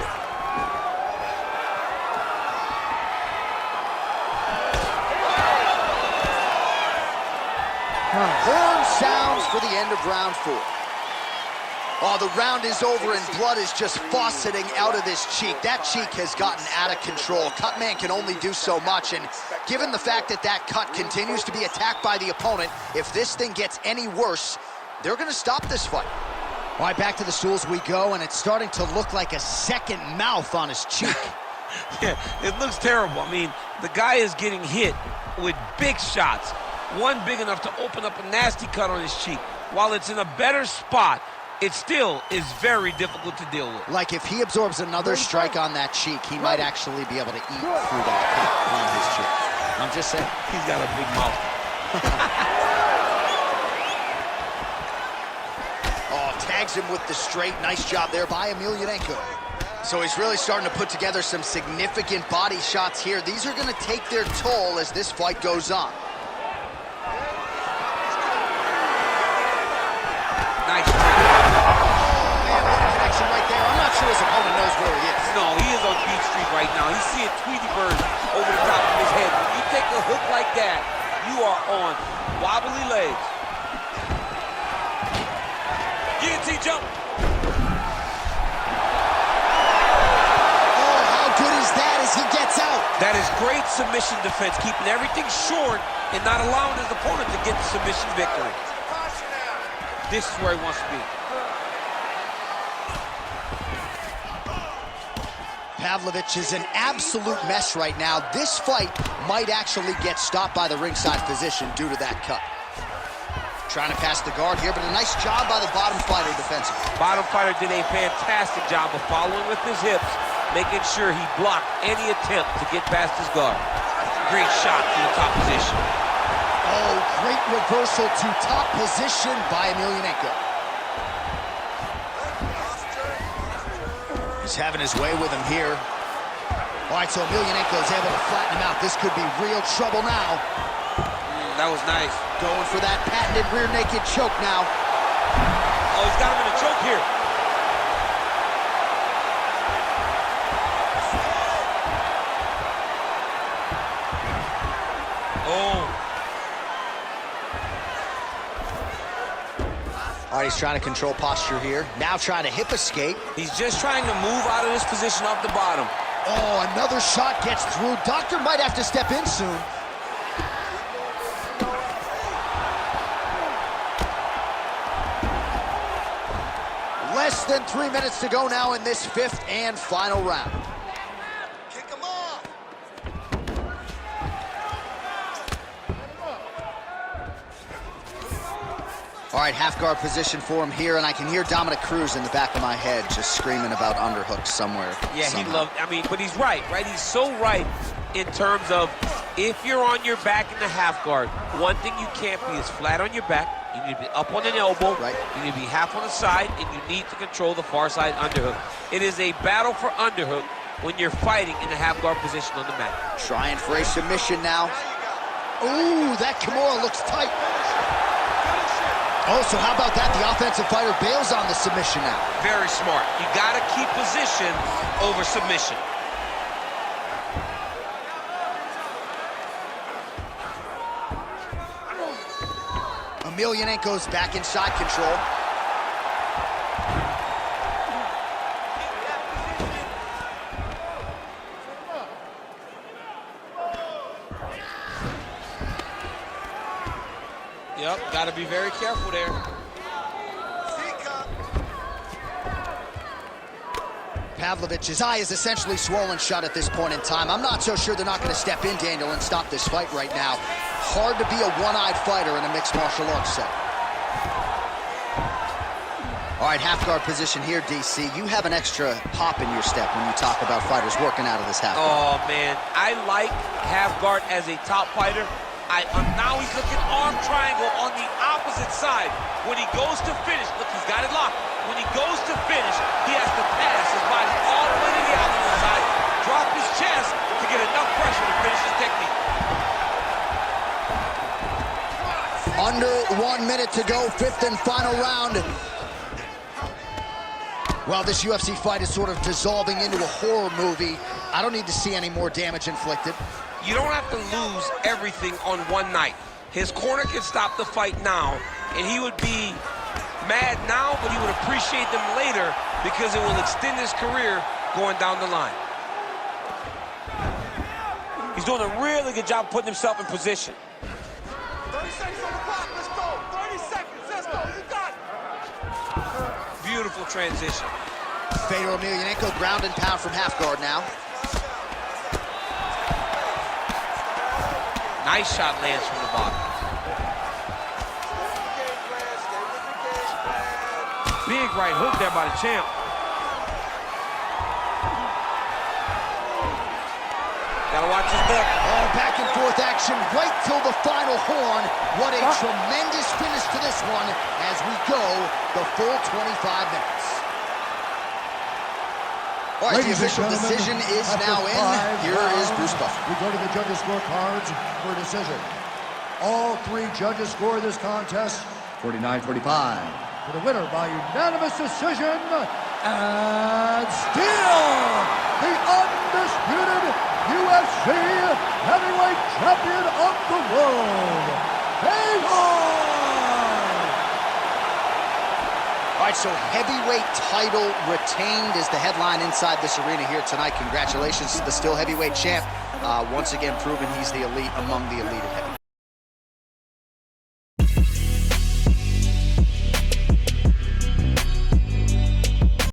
Horn sounds for the end of round 4. Oh, the round is over and blood is just fauceting out of this cheek. That cheek has gotten out of control. Cutman can only do so much, and given the fact that that cut continues to be attacked by the opponent, if this thing gets any worse, they're going to stop this fight. All right, back to the stools we go, and it's starting to look like a second mouth on his cheek. Yeah, it looks terrible. I mean, the guy is getting hit with big shots. One big enough to open up a nasty cut on his cheek. While it's in a better spot it still is very difficult to deal with. Like if he absorbs another strike on that cheek, he might actually be able to eat through that cut on his cheek. I'm just saying. He's got a big mouth. Oh, tags him with the straight. Nice job there by Emelianenko. So he's really starting to put together some significant body shots here. These are going to take their toll as this fight goes on. Nice. Connection right there. I'm not sure his opponent knows where he is. No, he is on Beat Street right now. He's seeing Tweety Bird over the top of his head. When you take a hook like that, you are on wobbly legs. Guillotine jump. Oh, how good is that as he gets out? That is great submission defense, keeping everything short and not allowing his opponent to get the submission victory. This is where he wants to be. Pavlovich is an absolute mess right now. This fight might actually get stopped by the ringside physician due to that cut. Trying to pass the guard here, but a nice job by the bottom fighter defensively. Bottom fighter did a fantastic job of following with his hips, making sure he blocked any attempt to get past his guard. Great shot to the top position. Oh, great reversal to top position by Emelianenko. He's having his way with him here. All right, so Emelianenko is able to flatten him out. This could be real trouble now. That was nice. Going for that patented rear naked choke now. Oh, he's got him in a choke here. Oh. All right, he's trying to control posture here. Now trying to hip escape. He's just trying to move out of this position off the bottom. Oh, another shot gets through. Doctor might have to step in soon. Less than 3 minutes to go now in this fifth and final round. Kick him off. All right, half guard position for him here, and I can hear Dominic Cruz in the back of my head just screaming about underhooks somewhere. Yeah, somehow. he loved, I mean, but he's right? He's so right in terms of if you're on your back in the half guard, one thing you can't be is flat on your back. You need to be up on an elbow. Right. You need to be half on the side, and you need to control the far side underhook. It is a battle for underhook when you're fighting in the half guard position on the mat. Trying for a submission now. Ooh, that Kimura looks tight. Oh, so how about that? The offensive fighter bails on the submission now. Very smart. You got to keep position over submission. Emelianenko's back in side control. Yep, got to be very careful there. Pavlovich's eye is essentially swollen shut at this point in time. I'm not so sure they're not going to step in, Daniel, and stop this fight right now. Hard to be a one-eyed fighter in a mixed martial arts set. All right, half guard position here, DC. You have an extra hop in your step when you talk about fighters working out of this half guard. Oh, man. I like half guard as a top fighter. Now he's looking arm triangle on the opposite side. When he goes to finish, look, he's got it locked. When he goes to finish, he has to pass his body all the way to the opposite side, drop his chest to get enough pressure to finish his technique. Under 1 minute to go, fifth and final round. Well, this UFC fight is sort of dissolving into a horror movie. I don't need to see any more damage inflicted. You don't have to lose everything on one night. His corner can stop the fight now, and he would be mad now, but he would appreciate them later because it will extend his career going down the line. He's doing a really good job putting himself in position. 30 seconds on the clock. Let's go. 30 seconds. Let's go. You got it. Beautiful transition. Faber Emelianenko ground and pound from half guard now. Nice shot lands from the bottom. big right hook there by the champ. Gotta watch his back. Oh, back and forth action right till the final horn. What a tremendous finish to this one as we go the full 25 minutes. All right, the official decision is now in. Here is Bruce Buffer. We go to the judges' scorecards for a decision. All three judges score this contest 49-45. For the winner by unanimous decision, and still the undisputed UFC heavyweight champion of the world, Faber! All right, so heavyweight title retained is the headline inside this arena here tonight. Congratulations to the still heavyweight champ. Once again, proving he's the elite among the elite at heavyweight.